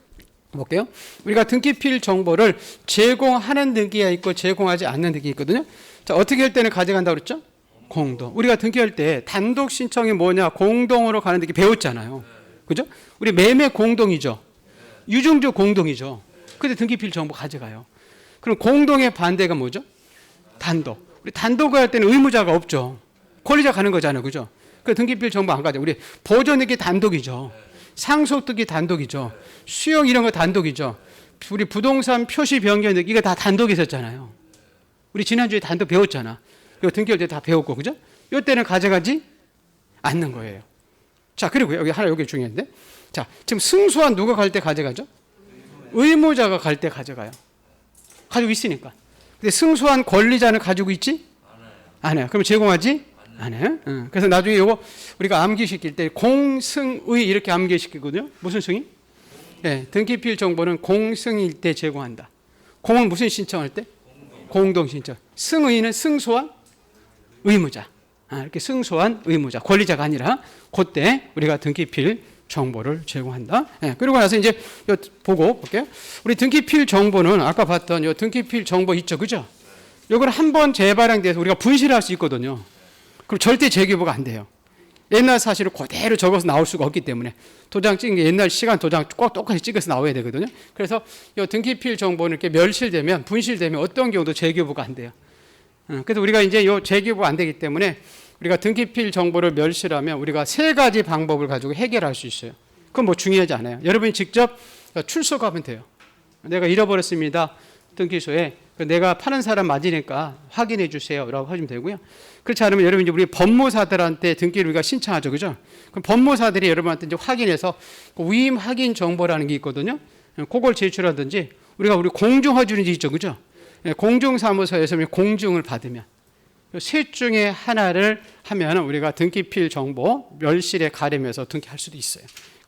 볼게요. 우리가 등기필 정보를 제공하는 등기가 있고 제공하지 않는 등기 있거든요. 자, 어떻게 할 때는 가져간다고 그랬죠? 공동. 우리가 등기할 때 단독 신청이 뭐냐? 공동으로 가는 등기 배웠잖아요. 그죠? 우리 매매 공동이죠. 유증주 공동이죠. 근데 등기필 정보 가져가요. 그럼 공동의 반대가 뭐죠? 단독. 우리 단독을 할 때는 의무자가 없죠. 권리자 가는 거잖아요. 그죠? 그 등기필 정보 안 가져. 우리 보존등기 단독이죠. 상속등기 단독이죠. 수용 이런 거 단독이죠. 우리 부동산 표시 변경 등기 이거 다 단독이 있었잖아요. 우리 지난주에 단독 배웠잖아. 이거 등기할 때 다 배웠고, 그죠? 이때는 가져가지 않는 거예요. 자, 그리고 여기 중요한데. 자, 지금 승소한 누가 갈 때 가져가죠? 의무자가 갈 때 가져가요. 가지고 있으니까. 근데 승소한 권리자는 가지고 있지? 않아요. 그럼 제공하지? 안 해요? 그래서 나중에 이거 우리가 암기시킬 때 공승의 이렇게 암기시키거든요. 무슨 승이? 네, 등기필 정보는 공승일 때 제공한다. 공은 무슨 신청할 때? 공동 신청. 승의는 승소한 의무자. 이렇게 승소한 의무자, 권리자가 아니라 그때 우리가 등기필 정보를 제공한다. 네, 그리고 나서 이제 보고 볼게요. 우리 등기필 정보는 아까 봤던 요 등기필 정보 있죠, 그죠? 요걸 한번 재발행돼서 우리가 분실할 수 있거든요. 그럼 절대 재기부가 안 돼요. 옛날 사실을 그대로 적어서 나올 수가 없기 때문에 도장 찍은 게 옛날 시간 도장 꼭 똑같이 찍어서 나와야 되거든요. 그래서 이 등기필 정보는 이렇게 멸실되면 분실되면 어떤 경우도 재기부가 안 돼요. 그래서 우리가 이제 이 재기부가 안 되기 때문에 우리가 등기필 정보를 멸실하면 우리가 세 가지 방법을 가지고 해결할 수 있어요. 그건 뭐 중요하지 않아요. 여러분이 직접 출석하면 돼요. 내가 잃어버렸습니다. 등기소에 내가 파는 사람 맞으니까 확인해 주세요 라고 하시면 되고요. 그렇지 않으면 여러분 이제 우리 법무사들한테 등기를 우리가 신청하죠, 그죠? 그럼 법무사들이 여러분한테 이제 확인해서 위임 확인 정보라는 게 있거든요. 그걸 제출하든지 우리 공중허준이 있죠, 그죠? 공중사무소에서 공중을 받으면 셋 중에 하나를 하면 우리가 등기필 정보 멸실에 가려면서 등기할 수도 있어요.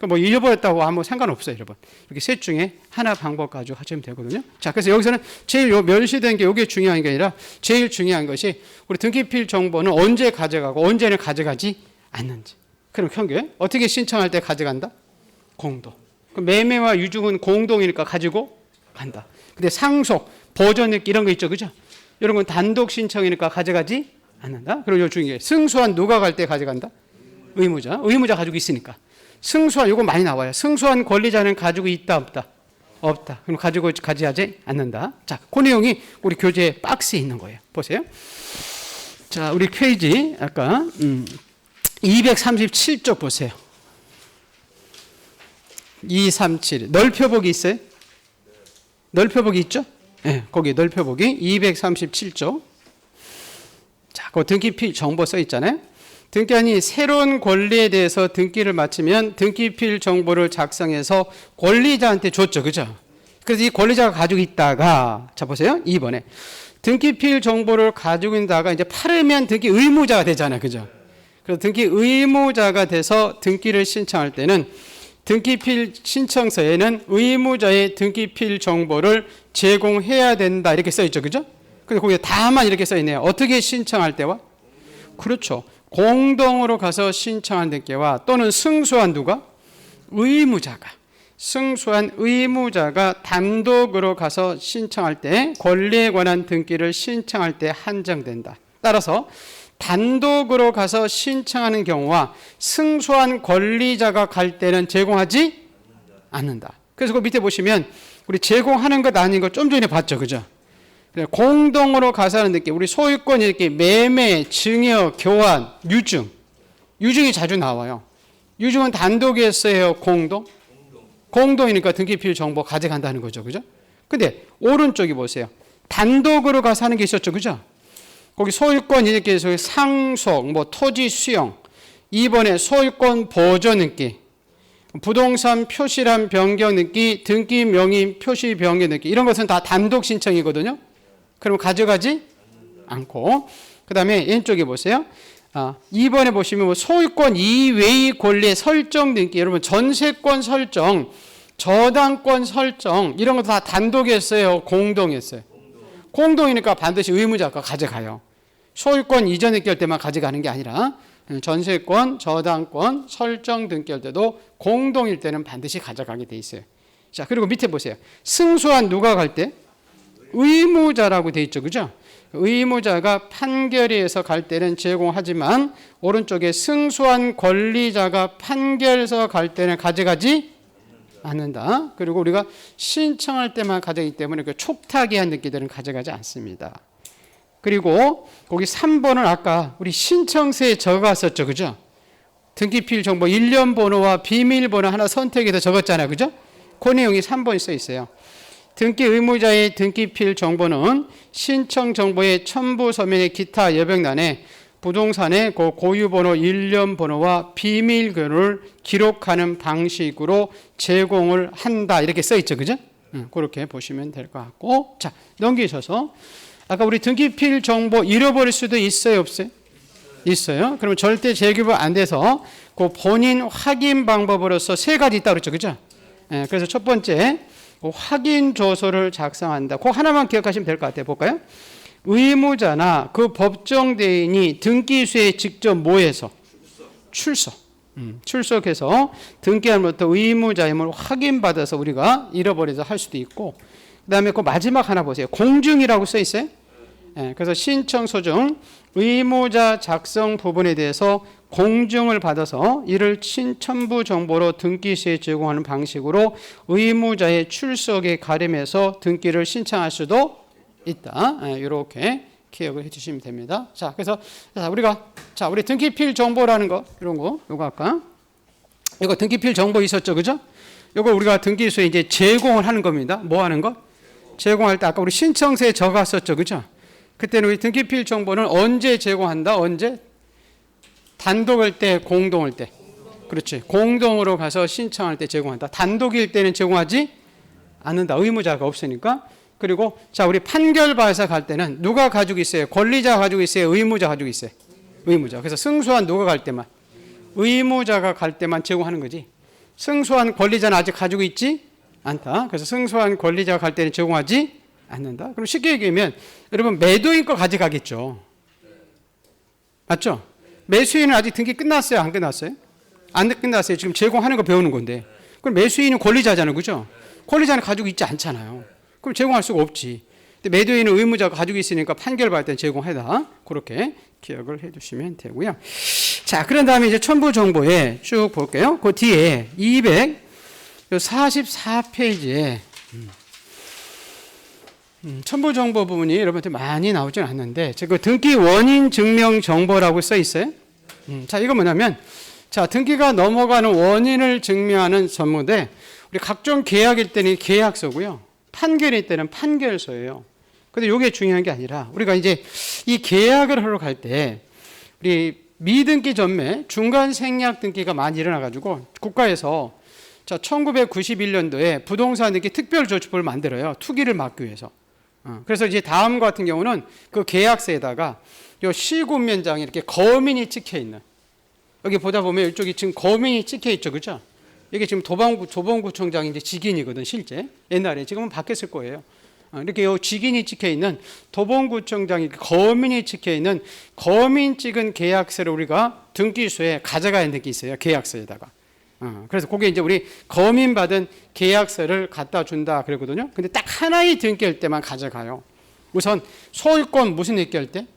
뭐 잃어버렸다고 아무 상관없어요, 여러분. 이렇게 셋 중에 하나 방법 가지고 하시면 되거든요. 자, 그래서 여기서는 제일 멸실된 게 이게 중요한 게 아니라 제일 중요한 것이 우리 등기필 정보는 언제 가져가고 언제는 가져가지 않는지. 그럼 현재 어떻게 신청할 때 가져간다? 공동. 그럼 매매와 유증은 공동이니까 가지고 간다. 근데 상속, 보존익 이런 거 있죠, 그죠? 이런 건 단독 신청이니까 가져가지 않는다. 그리고 요 중에 승소한 누가 갈 때 가져간다? 의무자. 의무자 가지고 있으니까. 승소한 이거 많이 나와요. 승소한 권리자는 가지고 있다 없다? 없다. 그럼 가지고 가져야지 않는다. 자, 그 내용이 우리 교재 박스에 있는 거예요. 보세요. 자, 우리 페이지 아까 237쪽 보세요. 237 넓혀보기 있어요? 넓혀보기 있죠? 네, 거기 넓혀보기 237쪽. 자, 그 등기필 정보 써 있잖아요. 등기한이 새로운 권리에 대해서 등기를 마치면 등기필 정보를 작성해서 권리자한테 줬죠, 그죠? 그래서 이 권리자가 가지고 있다가, 자 보세요, 2번에 등기필 정보를 가지고 있다가 이제 팔으면 등기 의무자가 되잖아요, 그죠? 그래서 등기 의무자가 돼서 등기를 신청할 때는 등기필 신청서에는 의무자의 등기필 정보를 제공해야 된다 이렇게 써 있죠, 그죠? 근데 거기에 다만 이렇게 써 있네요. 어떻게 신청할 때와? 그렇죠. 공동으로 가서 신청한 등기와 또는 승소한 누가? 의무자가. 승소한 의무자가 단독으로 가서 신청할 때 권리에 관한 등기를 신청할 때 한정된다. 따라서 단독으로 가서 신청하는 경우와 승소한 권리자가 갈 때는 제공하지 않는다. 그래서 그 밑에 보시면 우리 제공하는 것 아닌 거 좀 전에 봤죠, 그죠? 공동으로 가서 하는 등기, 우리 소유권 이렇게 매매, 증여, 교환, 유증. 유증이 자주 나와요. 유증은 단독에 했어요, 공동? 공동이니까 등기필 정보 가져간다는 거죠, 그죠? 근데 오른쪽이 보세요. 단독으로 가서 하는 게 있었죠, 그죠? 거기 소유권 이렇게 해서 상속, 뭐 토지 수용, 2번에 소유권 보존 등기, 부동산 표시란 변경 등기, 등기 명의 표시 변경 등기 이런 것은 다 단독 신청이거든요. 그럼 가져가지 않고, 그 다음에 왼쪽에 보세요. 2번에 보시면 뭐 소유권 이외의 권리의 설정 등기, 여러분 전세권 설정, 저당권 설정 이런 거 다 단독했어요, 공동했어요? 공동이니까 반드시 의무자가 가져가요. 소유권 이전 등기할 때만 가져가는 게 아니라 전세권, 저당권, 설정 등기할 때도 공동일 때는 반드시 가져가게 돼 있어요. 자, 그리고 밑에 보세요. 승소한 누가 갈 때? 의무자라고 돼 있죠, 그죠? 의무자가 판결위에서 갈 때는 제공하지만 오른쪽에 승소한 권리자가 판결서 갈 때는 가져가지 않는다. 그리고 우리가 신청할 때만 가져가기 때문에 그 촉탁이한 등기들은 가져가지 않습니다. 그리고 거기 3번은 아까 우리 신청서에 적어왔었죠, 그죠? 등기필 정보 일련 번호와 비밀번호 하나 선택해서 적었잖아요, 그죠? 그 내용이 3번에 써 있어요. 등기 의무자의 등기필 정보는 신청 정보의 첨부 서면의 기타 여백란에 부동산의 고유번호 일련 번호와 비밀번호를 기록하는 방식으로 제공을 한다 이렇게 써 있죠, 그죠? 그렇게 보시면 될 것 같고, 자 넘기셔서 아까 우리 등기필 정보 잃어버릴 수도 있어요, 없어요? 있어요. 그러면 절대 재교부 안 돼서 그 본인 확인 방법으로서 세 가지 있다고 그랬죠. 그죠? 예, 그래서 첫 번째, 그 확인 조서를 작성한다. 그 하나만 기억하시면 될 것 같아요. 볼까요? 의무자나 그 법정 대인이 등기소에 직접 모여서 출석해서 등기함으로부터 의무자임을 확인받아서 우리가 잃어버려서 할 수도 있고, 그 다음에 그 마지막 하나 보세요. 공증이라고 써 있어요. 예, 그래서 신청 소증 의무자 작성 부분에 대해서 공증을 받아서 이를 친첨부 정보로 등기시에 제공하는 방식으로 의무자의 출석에 가림해서 등기를 신청할 수도 있다. 예, 이렇게 기억을 해주시면 됩니다. 자, 그래서 우리 등기필 정보라는 거 이거 아까 이거 등기필 정보 있었죠, 그죠? 이거 우리가 등기소에 이제 제공을 하는 겁니다. 뭐 하는 거? 제공할 때 아까 우리 신청서에 적었었죠, 그죠? 그때는 우리 등기필 정보는 언제 제공한다? 언제? 단독일 때, 공동일 때. 그렇지. 공동으로 가서 신청할 때 제공한다. 단독일 때는 제공하지 않는다. 의무자가 없으니까. 그리고 자, 우리 판결바에서 갈 때는 누가 가지고 있어요? 권리자가 가지고 있어요? 의무자 가지고 있어요? 의무자. 그래서 승소한 누가 갈 때만? 의무자가 갈 때만 제공하는 거지. 승소한 권리자는 아직 가지고 있지 않다. 그래서 승소한 권리자가 갈 때는 제공하지 않는다. 그럼 쉽게 얘기하면 여러분 매도인 거 가져가겠죠. 맞죠? 매수인은 아직 등기 끝났어요? 안 끝났어요? 안 끝났어요. 지금 제공하는 거 배우는 건데. 그럼 매수인은 권리자잖아요. 그죠? 권리자는 가지고 있지 않잖아요. 그럼 제공할 수가 없지. 근데 매도인은 의무자가 가지고 있으니까 판결받을 때 제공해다. 그렇게 기억을 해 두시면 되고요. 자, 그런 다음에 이제 첨부 정보에 쭉 볼게요. 그 뒤에 244페이지에 첨부 정보 부분이 여러분한테 많이 나오진 않는데, 그 등기 원인 증명 정보라고 써 있어요. 자, 이거 뭐냐면, 자, 등기가 넘어가는 원인을 증명하는 전문데, 우리 각종 계약일 때는 계약서고요, 판결일 때는 판결서예요. 근데 이게 중요한 게 아니라, 우리가 이제 이 계약을 하러 갈 때, 우리 미등기 전매 중간 생략 등기가 많이 일어나가지고 국가에서 자 1991년도에 부동산 등기 특별조치법을 만들어요. 투기를 막기 위해서. 그래서 이제 다음 같은 경우는 그 계약서에다가 요 시군면장에 이렇게 거민이 찍혀 있는, 여기 보다 보면 이쪽이 지금 거민이 찍혀 있죠, 그죠? 이게 지금 도봉구청장이 이제 직인이거든, 실제. 옛날에 지금은 바뀌었을 거예요. 이렇게 요 직인이 찍혀 있는 도봉구청장이 거민이 찍혀 있는 거민 찍은 계약서를 우리가 등기소에 가져가야 하는 게 있어요, 계약서에다가. 그래서 그게 이제 우리 거민 받은 계약서를 갖다 준다 그러거든요. 근데 딱 하나의 등기할 때만 가져가요. 우선 소유권 무슨 등기할 때?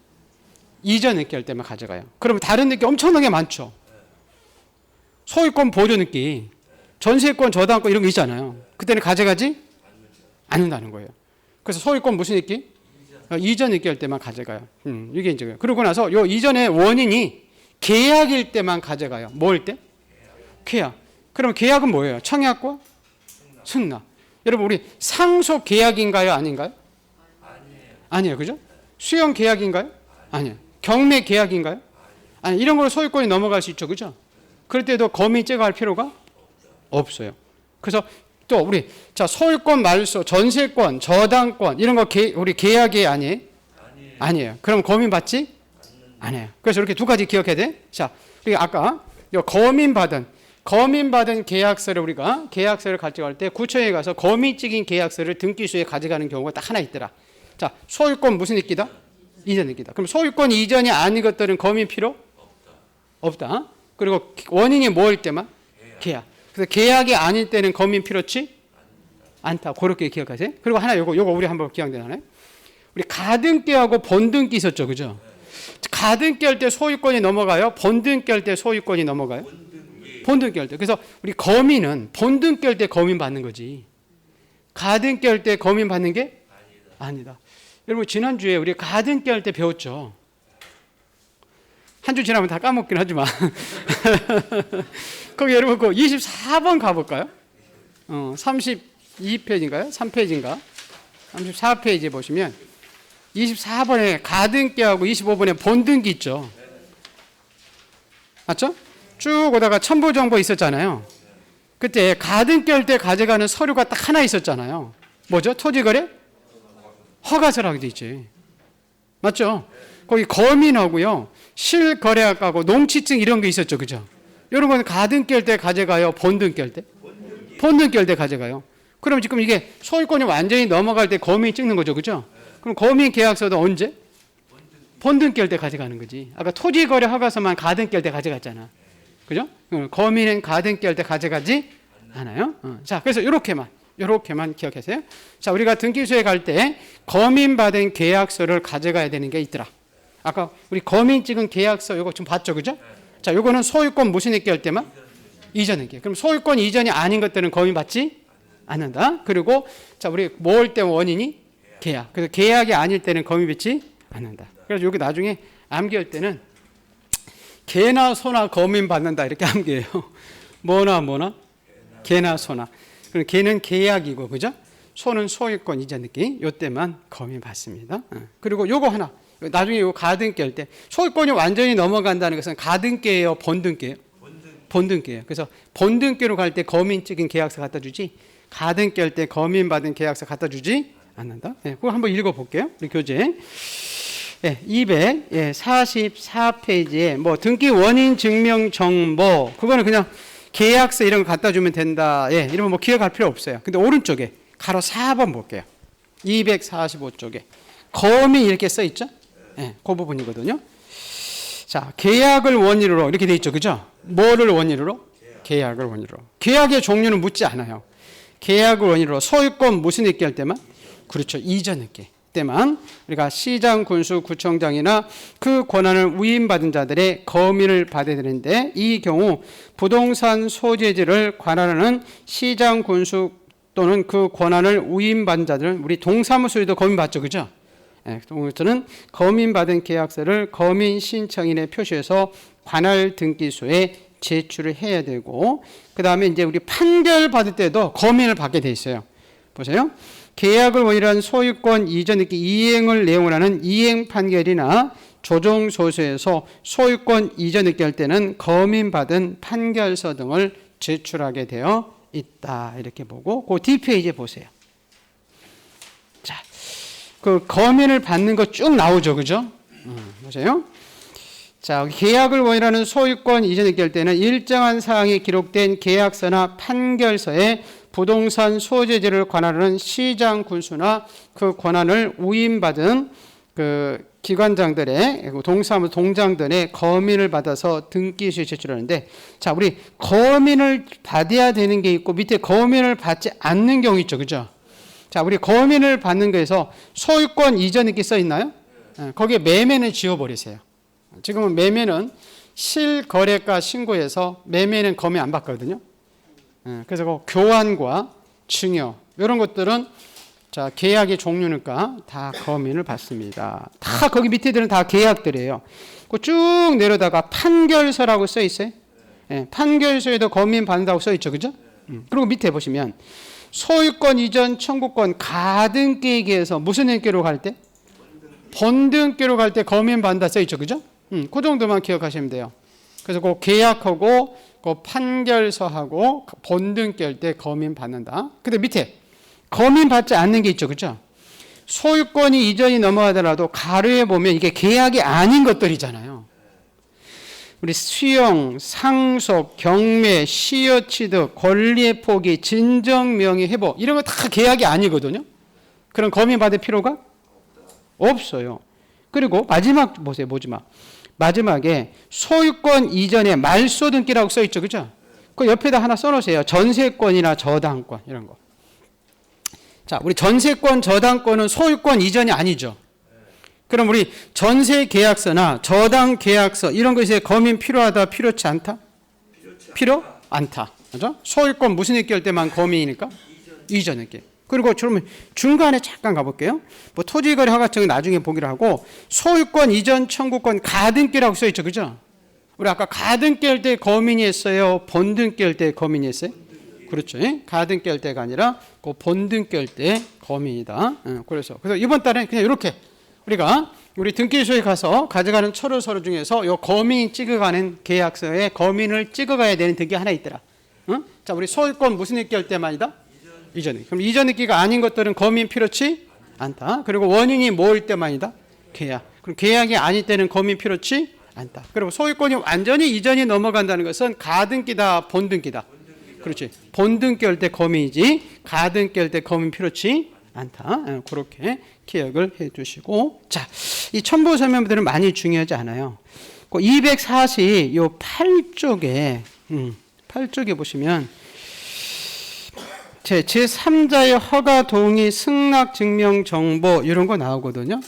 이전 등기할 때만 가져가요. 그러면 다른 등기 엄청나게 많죠. 소유권 보존 등기, 전세권, 저당권 이런 거 있잖아요. 그때는 가져가지 않는다는 거예요. 그래서 소유권 무슨 등기? 이전 등기할 때만 가져가요. 이게 이제 그러고 나서 요 이전의 원인이 계약일 때만 가져가요. 뭐일 때? 계약. 그럼 계약은 뭐예요? 청약과 승낙. 여러분 우리 상속 계약인가요? 아닌가요? 아니에요. 그죠? 수용 계약인가요? 아니에요. 경매 계약인가요? 아니, 이런 걸로 소유권이 넘어갈 수 있죠. 그죠? 그럴 때도 거민 제거할 필요가 없어요. 그래서 또 우리 자 소유권 말소, 전세권, 저당권 이런 거 우리 계약이 아니에요? 아니에요. 그럼 거민 받지? 아니에요. 그래서 이렇게 두 가지 기억해야 돼. 자, 우리 아까 거민 받은 계약서를 우리가 계약서를 가져갈 때 구청에 가서 거민 찍인 계약서를 등기소에 가져가는 경우가 딱 하나 있더라. 자, 소유권 무슨 등기다? 이전 등기다. 그럼 소유권 이전이 아닌 것들은 거민 필요 없다. 그리고 원인이 뭐일 때만? 계약. 그래서 계약이 아닐 때는 거민 필요치 않다. 그렇게 기억하세요. 그리고 하나 요거 우리 한번 기억되나요? 우리 가등기하고 본등기 있었죠, 그죠? 가등기 할 때 소유권이 넘어가요? 본등기 할 때 소유권이 넘어가요? 본등기 할 때. 그래서 우리 거민은 본등기 할 때 거민 받는 거지. 가등기 할 때 거민 받는 게 아니다. 여러분 지난주에 우리 가등기 할 때 배웠죠. 한 주 지나면 다 까먹긴 하지만 거기 여러분 그 24번 가볼까요? 32페이지인가요? 3페이지인가? 34페이지에 보시면 24번에 가등기하고 25번에 본등기 있죠. 맞죠? 쭉 오다가 첨부정보 있었잖아요. 그때 가등기 할 때 가져가는 서류가 딱 하나 있었잖아요. 뭐죠? 토지거래? 허가서라고 돼 있지. 맞죠? 거기 거민하고요. 실거래학하고 농취증 이런 게 있었죠. 그죠? 이런 거는 가등기할 때 가져가요? 본등기할 때? 본등기할 때 가져가요. 그럼 지금 이게 소유권이 완전히 넘어갈 때 거민 찍는 거죠. 그죠? 그럼 거민 계약서도 언제? 본등기할 때 가져가는 거지. 아까 토지거래 허가서만 가등기할 때 가져갔잖아. 그죠? 거민은 가등기할 때 가져가지 않아요. 자, 그래서 이렇게만 기억하세요. 자, 우리가 등기소에 갈 때 거민 받은 계약서를 가져가야 되는 게 있더라. 아까 우리 거민 찍은 계약서 이거 좀 봤죠, 그죠? 자, 요거는 소유권 무슨 있게 할 때만 이전했게. 그럼 소유권 이전이 아닌 것들은 거민 받지 않는다. 그리고 자, 우리 뭐 할 때 원인이 계약. 그래서 계약이 아닐 때는 거민 받지 않는다. 그래서 여기 나중에 암기할 때는 개나 소나 거민 받는다 이렇게 암기해요. 뭐나 개나 소나. 그럼 개는 계약이고, 그죠? 소는 소유권 이전 느낌. 요때만 거민 받습니다. 그리고 요거 하나. 나중에 요 가등기 할 때 소유권이 완전히 넘어간다는 것은 가등기예요, 본등기예요? 본등기예요. 그래서 본등기로 갈 때 거민 찍은 계약서 갖다 주지, 가등기 할 때 거민 받은 계약서 갖다 주지 않는다. 그거 한번 읽어 볼게요. 우리 교재. 244페이지에 뭐 등기 원인 증명 정보, 그거는 그냥 계약서 이런 거 갖다 주면 된다. 이러면 뭐 기억할 필요 없어요. 근데 오른쪽에 가로 4번 볼게요. 245쪽에 거민 이렇게 써 있죠? 그 부분이거든요. 자, 계약을 원인으로 이렇게 돼 있죠. 그죠? 뭐를 원인으로? 계약을 원인으로. 계약의 종류는 묻지 않아요. 계약을 원인으로 소유권 무슨 있게 할 때만? 그렇죠. 이전 있게 때만 우리가 시장, 군수, 구청장이나 그 권한을 위임받은 자들의 거민을 받아야 되는데, 이 경우 부동산 소재지를 관할하는 시장, 군수 또는 그 권한을 위임받은 자들은 우리 동사무소에도 거민 받죠. 그죠? 동사무소는 거민받은 계약서를 거민 신청인에 표시해서 관할 등기소에 제출을 해야 되고, 그 다음에 이제 우리 판결 받을 때도 거민을 받게 돼 있어요. 보세요. 계약을 원인한 소유권 이전 등기 이행을 내용을 하는 이행 판결이나 조정소서에서 소유권 이전 등기 할 때는 거민받은 판결서 등을 제출하게 되어 있다. 이렇게 보고 그 뒷페이지에 보세요. 자, 그 거민을 받는 거 쭉 나오죠. 그죠? 보세요. 자, 계약을 원인하는 소유권 이전 등기 할 때는 일정한 사항이 기록된 계약서나 판결서에 부동산 소재지를 관할하는 시장, 군수나 그 권한을 위임받은 그 기관장들의 동사무소 동장들의 거민을 받아서 등기소에 제출하는데, 자, 우리 거민을 받아야 되는 게 있고 밑에 거민을 받지 않는 경우 있죠. 그죠? 자, 우리 거민을 받는 거에서 소유권 이전 이렇게 써 있나요? 거기에 매매는 지워버리세요. 지금은 매매는 실거래가 신고해서 매매는 거민 안 받거든요. 그래서 그 교환과 증여 이런 것들은 자, 계약의 종류니까 다 거민을 받습니다. 다 거기 밑에들은 다 계약들이에요. 그 쭉 내려다가 판결서라고 써 있어요. 판결서에도 거민 받는다고 써 있죠. 그죠? 그리고 밑에 보시면 소유권 이전 청구권 가등기에서 무슨 등기로 갈 때? 본등기로 갈 때 거민 받는다 써 있죠. 그죠? 그 정도만 기억하시면 돼요. 그래서 그 계약하고 그 판결서하고 본등기 할 때 거민 받는다. 근데 밑에 거민 받지 않는 게 있죠. 그죠? 소유권이 이전이 넘어가더라도 가로에 보면 이게 계약이 아닌 것들이잖아요. 우리 수용, 상속, 경매, 시효 취득, 권리의 포기, 진정 명의 회복 이런 거 다 계약이 아니거든요. 그럼 거민 받을 필요가 없어요. 그리고 마지막 보세요. 마지막에 소유권 이전에 말소 등기라고 써 있죠. 그죠? 그 옆에다 하나 써 놓으세요. 전세권이나 저당권 이런 거. 자, 우리 전세권, 저당권은 소유권 이전이 아니죠. 그럼 우리 전세 계약서나 저당 계약서 이런 것에 거민 필요하다, 필요치 않다? 필요 않다. 그죠? 소유권 무슨 있게 할 때만 거민이니까? 이전 있게. 그리고 그러면 중간에 잠깐 가볼게요. 뭐 토지거래 허가증은 나중에 보기로 하고 소유권 이전 청구권 가등기라고 써 있죠. 그죠? 우리 아까 가등기 할 때 거민이 했어요? 본등기 할 때 거민이 했어요? 그렇죠. 가등기 할 때가 아니라 그 본등기 할 때 거민이다. 그래서 이번 달에 그냥 이렇게 우리가 우리 등기소에 가서 가져가는 서류 중에서 요 거민 찍어가는 계약서에 거민을 찍어가야 되는 등기 하나 있더라. 자, 우리 소유권 무슨 있게 할 때만이다? 이전. 그럼 이전 있기가 아닌 것들은 거민 필요치 않다. 그리고 원인이 뭐일 때만이다? 계약. 그럼 계약이 아닐 때는 검이 필요치 않다. 그리고 소유권이 완전히 이전이 넘어간다는 것은 가등기다, 본등기다. 그렇지. 본등기 할 때 검이지 가등기 할 때 검은 필요치 않다. 그렇게 기억을 해주시고, 자, 이 첨부 설명들은 많이 중요하지 않아요. 240 요 8쪽에 8쪽에 보시면 제3자의 허가 동의 승낙 증명 정보 이런 거 나오거든요.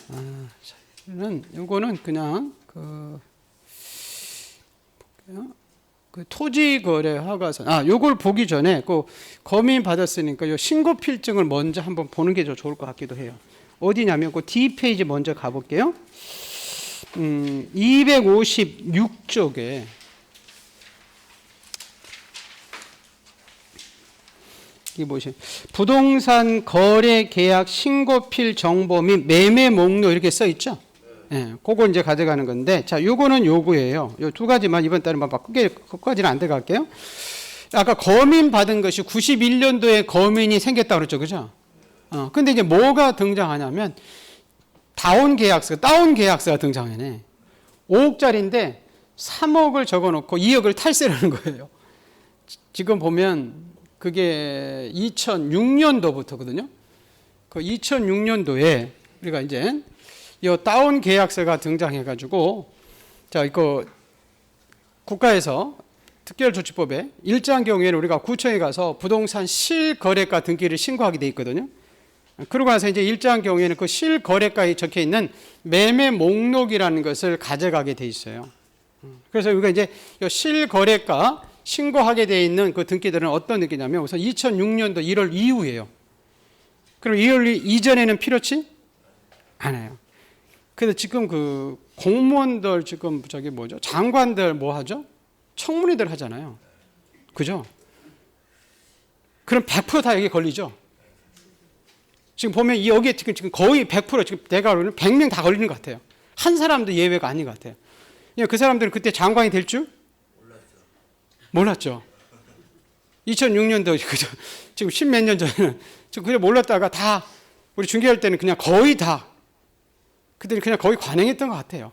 요거는 그냥 그 토지 거래 허가서 요걸 보기 전에 그 검인 받았으니까 요 신고 필증을 먼저 한번 보는 게 더 좋을 것 같기도 해요. 어디냐면 그 D 페이지 먼저 가볼게요. 256쪽에 이 보시면 부동산 거래 계약 신고필 정보 및 매매 목록 이렇게 써 있죠. 예, 그거 이제 가져가는 건데, 자, 요거는 요구예요. 요 두 가지만 이번 달에만 바꾸게, 그까지는 안 들어갈게요. 아까 검인 받은 것이 91년도에 검인이 생겼다고 그랬죠, 그죠? 근데 이제 뭐가 등장하냐면 다운 계약서가 등장하네. 5억짜리인데 3억을 적어놓고 2억을 탈세라는 거예요. 지금 보면 그게 2006년도부터거든요. 그 2006년도에 우리가 이제 이 다운 계약서가 등장해가지고, 자, 이거 국가에서 특별조치법에 일정 경우에는 우리가 구청에 가서 부동산 실거래가 등기를 신고하게 돼 있거든요. 그러고 나서 이제 일정 경우에는 그 실거래가에 적혀 있는 매매 목록이라는 것을 가져가게 돼 있어요. 그래서 우리가 이제 이 실거래가 신고하게 돼 있는 그 등기들은 어떤 등기냐면 우선 2006년도 1월 이후예요. 그럼 2월 이전에는 필요치 않아요. 그래서 지금 그 공무원들 지금 저기 뭐죠? 장관들 뭐 하죠? 청문회들 하잖아요. 그죠? 그럼 100% 다 여기 걸리죠? 지금 보면 여기에 지금 거의 100% 지금 내가 알기로는 100명 다 걸리는 것 같아요. 한 사람도 예외가 아닌 것 같아요. 그 사람들은 그때 장관이 될 줄? 몰랐죠. 2006년도, 그죠? 지금 10몇 년 전에는 지금 그냥 몰랐다가 다 우리 중개할 때는 그냥 거의 다 그들이 그냥 거의 관행했던 것 같아요.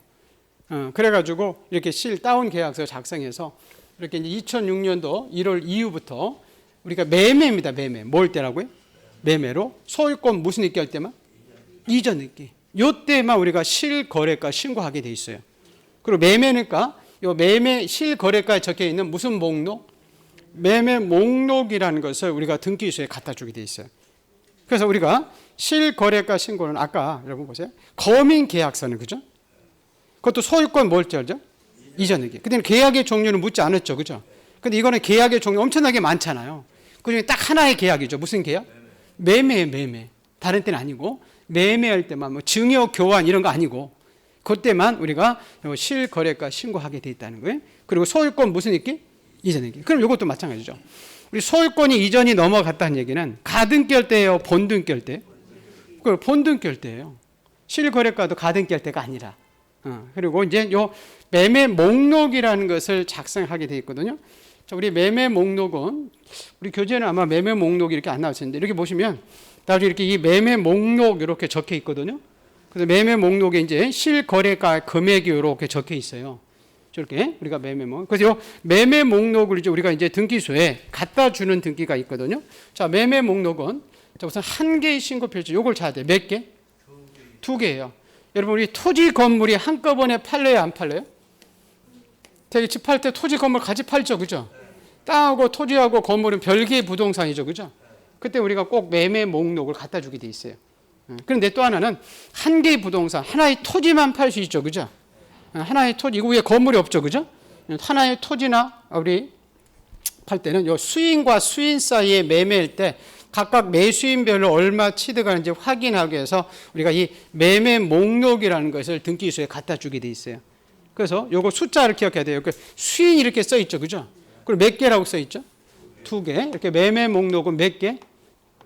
그래가지고 이렇게 다운 계약서 작성해서 이렇게 이제 2006년도 1월 이후부터 우리가 매매입니다. 매매. 뭘 때라고요? 매매로 소유권 무슨 있게 할 때만? 이전 있게. 요때만 우리가 실거래가 신고하게 돼 있어요. 그리고 매매니까 요 매매 실거래가에 적혀 있는 무슨 목록? 매매 목록이라는 것을 우리가 등기소에 갖다 주게 돼 있어요. 그래서 우리가 실거래가 신고는 아까 여러분 보세요. 검인 계약서는 그죠? 그것도 소유권 뭘 쩔죠? 이전 있게. 그때는 계약의 종류는 묻지 않았죠. 그죠? 근데 이거는 계약의 종류 엄청나게 많잖아요. 그중에 딱 하나의 계약이죠. 무슨 계약? 매매. 다른 때는 아니고 매매할 때만 뭐 증여 교환 이런 거 아니고 그때만 우리가 실거래가 신고하게 돼 있다는 거예요. 그리고 소유권 무슨 있기? 이전 있기. 그럼 이것도 마찬가지죠. 우리 소유권이 이전이 넘어갔다는 얘기는 가등기 할 때예요, 본등기 할 때? 그 본등기 할 때예요. 실거래가도 가등기 할 때가 아니라. 그리고 이제 요 매매 목록이라는 것을 작성하게 돼 있거든요. 자, 우리 매매 목록은 우리 교재는 아마 매매 목록이 이렇게 안 나왔을 텐데 이렇게 보시면 나중에 이렇게 이 매매 목록 이렇게 적혀 있거든요. 그래서 매매 목록에 이제 실거래가 금액이 이렇게 적혀 있어요. 저렇게 우리가 매매 목록. 그래서 이 매매 목록을 이제 우리가 이제 등기소에 갖다 주는 등기가 있거든요. 자, 매매 목록은 자, 우선 한 개의 신고 필지. 요걸 찾아야 돼. 몇 개? 2개예요. 여러분 우리 토지 건물이 한꺼번에 팔려요, 안 팔려요? 되게 집 팔 때 토지 건물 같이 팔죠, 그죠? 땅하고 토지하고 건물은 별개의 부동산이죠, 그죠? 그때 우리가 꼭 매매 목록을 갖다 주게 돼 있어요. 그런데 또 하나는 한 개의 부동산, 하나의 토지만 팔 수 있죠, 그죠? 하나의 토지, 이거 위에 건물이 없죠, 그죠? 하나의 토지나 우리 팔 때는 요 수인과 수인 사이에 매매할 때 각각 매수인별로 얼마 취득하는지 확인하기 위해서 우리가 이 매매 목록이라는 것을 등기소에 갖다 주게 돼 있어요. 그래서 요거 숫자를 기억해야 돼요. 수인 이렇게 써 있죠, 그죠? 그리고 몇 개라고 써 있죠? 2개. 이렇게 매매 목록은 몇 개?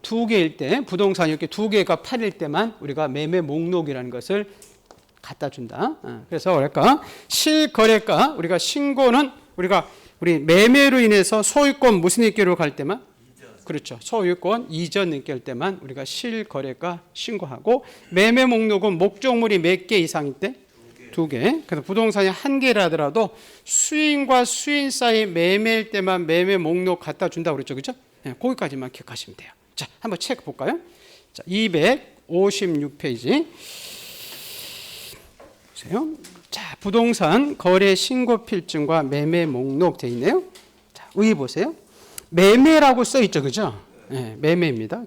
2개일 때, 부동산 이렇게 2개가 팔릴 때만 우리가 매매 목록이라는 것을 갖다 준다. 그래서 뭐랄까? 실거래가 우리가 신고는 우리 매매로 인해서 소유권 무슨 있기로 갈 때만? 그렇죠. 소유권 이전 등기할 때만 우리가 실거래가 신고하고, 매매 목록은 목적물이 몇 개 이상일 때? 2개. 그래서 부동산이 1개라더라도 수인과 수인 사이 매매일 때만 매매 목록 갖다 준다고 그랬죠. 그죠? 네, 거기까지만 기억하시면 돼요. 자, 한번 체크 볼까요? 자, 256페이지. 보세요. 자, 부동산 거래 신고 필증과 매매 목록 되어 있네요. 자, 위에 보세요. 매매라고 써 있죠. 그죠? 네, 매매입니다.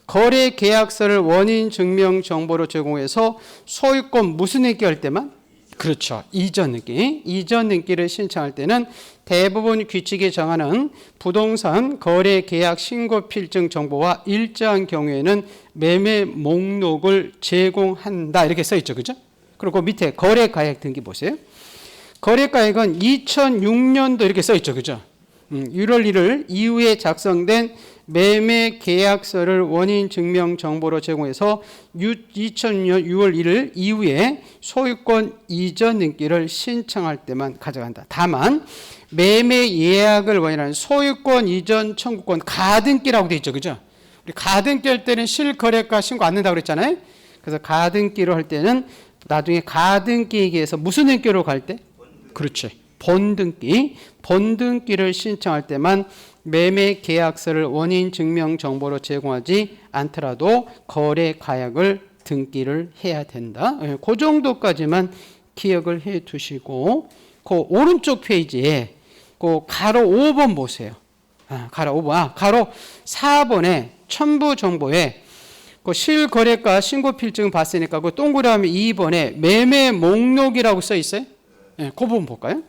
거래 계약서를 원인 증명 정보로 제공해서 소유권 무슨 등기 할 때만? 그렇죠. 이전 등기. 이전 등기를 신청할 때는 대부분 규칙이 정하는 부동산 거래 계약 신고 필증 정보와 일치한 경우에는 매매 목록을 제공한다. 이렇게 써 있죠. 그죠? 그리고 밑에 거래 가액 등기 보세요. 거래 가액은 2006년도 이렇게 써 있죠. 그죠? 1월 1일 이후에 작성된 매매 계약서를 원인 증명 정보로 제공해서 2000년 6월 1일 이후에 소유권 이전 등기를 신청할 때만 가져간다. 다만 매매 예약을 원인하는 소유권 이전 청구권 가등기라고 돼 있죠. 그죠? 우리 가등기 할 때는 실거래가 신고 안 된다고 그랬잖아요. 그래서 가등기로 할 때는 나중에 가등기에 의해서 무슨 등기로 갈 때? 그렇지. 본등기. 본등기를 신청할 때만 매매 계약서를 원인 증명 정보로 제공하지 않더라도 거래 가액을 등기를 해야 된다. 그 정도까지만 기억을 해 두시고, 그 오른쪽 페이지에 그 가로 5번 보세요. 가로 5번. 가로 4번에 첨부 정보에 그 실거래가 신고필증 봤으니까 그 동그라미 2번에 매매 목록이라고 써 있어요. 그 부분 볼까요?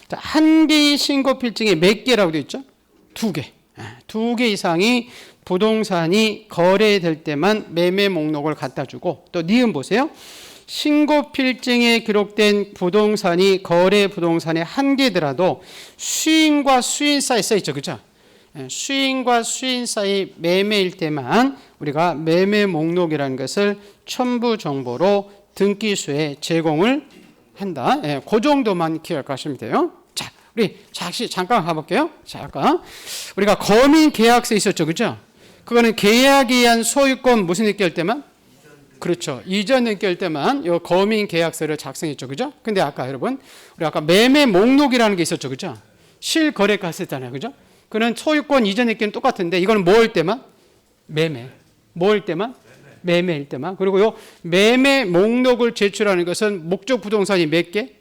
자, 한 개의 신고필증이 몇 개라고 되어 있죠? 2개. 2개 이상이 부동산이 거래될 때만 매매 목록을 갖다 주고, 또 니은 보세요. 신고필증에 기록된 부동산이 거래 부동산의 한 개더라도 수인과 수인 사이 써 있죠. 그죠? 수인과 수인 사이 매매일 때만 우리가 매매 목록이라는 것을 첨부 정보로 등기소에 제공을 한다. 그 정도만 기억하시면 돼요. 자, 우리 잠깐 가볼게요. 자, 아까 우리가 거민 계약서 있었죠. 그죠? 그거는 계약에 의한 소유권 무슨 등기 할 때만? 그렇죠. 이전 등기 할 때만 요 거민 계약서를 작성했죠. 그죠? 근데 아까 여러분, 우리 아까 매매 목록이라는 게 있었죠. 그죠? 실거래가 했잖아요. 그죠? 그는 소유권 이전 등기는 똑같은데 이거는 뭐 할 때만? 매매. 뭐 할 때만? 매매일 때만. 그리고 요 매매 목록을 제출하는 것은 목적 부동산이 몇 개?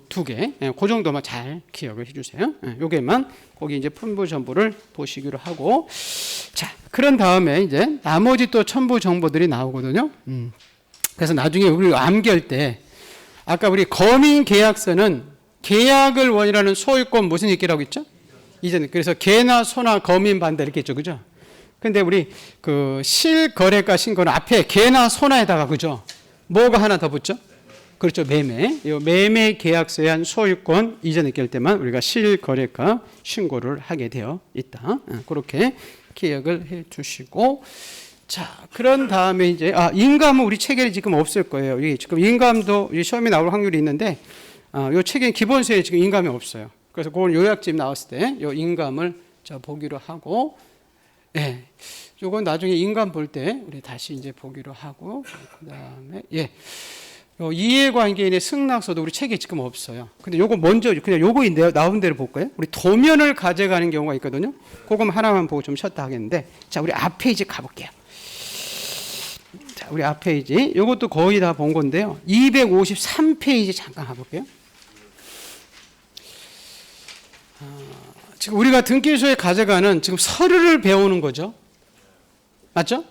2개. 그 정도만 잘 기억을 해주세요. 요게만 거기 이제 품부 정보를 보시기로 하고, 자, 그런 다음에 이제 나머지 또 첨부 정보들이 나오거든요. 그래서 나중에 우리 암기할 때 아까 우리 거민 계약서는 계약을 원인하는 소유권 무슨 있기라고 했죠? 이전. 그래서 개나 소나 거민 반대 이렇게 했죠. 그죠? 근데 우리 그 실거래가 신고는 앞에 개나 소나에다가, 그죠? 뭐가 하나 더 붙죠? 그렇죠. 매매. 이 매매 계약서에 한 소유권 이전 느낄 때만 우리가 실거래가 신고를 하게 되어 있다. 그렇게 기억을 해 두시고, 자, 그런 다음에 이제 인감은 우리 체계에 지금 없을 거예요. 지금 인감도 시험에 나올 확률이 있는데 이 체계 기본서에 지금 인감이 없어요. 그래서 그걸 요약집 나왔을 때 이 인감을 보기로 하고, 예, 요건 나중에 인감 볼 때 우리 다시 이제 보기로 하고, 그다음에 요 이해관계인의 승낙서도 우리 책에 지금 없어요. 근데 요거 먼저 그냥 요거인데요. 나온 대로 볼까요? 우리 도면을 가져가는 경우가 있거든요. 그거 하나만 보고 좀 쉬었다 하겠는데, 자, 우리 앞 페이지 가볼게요. 자, 우리 앞 페이지 요것도 거의 다 본 건데요. 253페이지 잠깐 가볼게요. 지금 우리가 등기소에 가져가는 지금 서류를 배우는 거죠. 맞죠?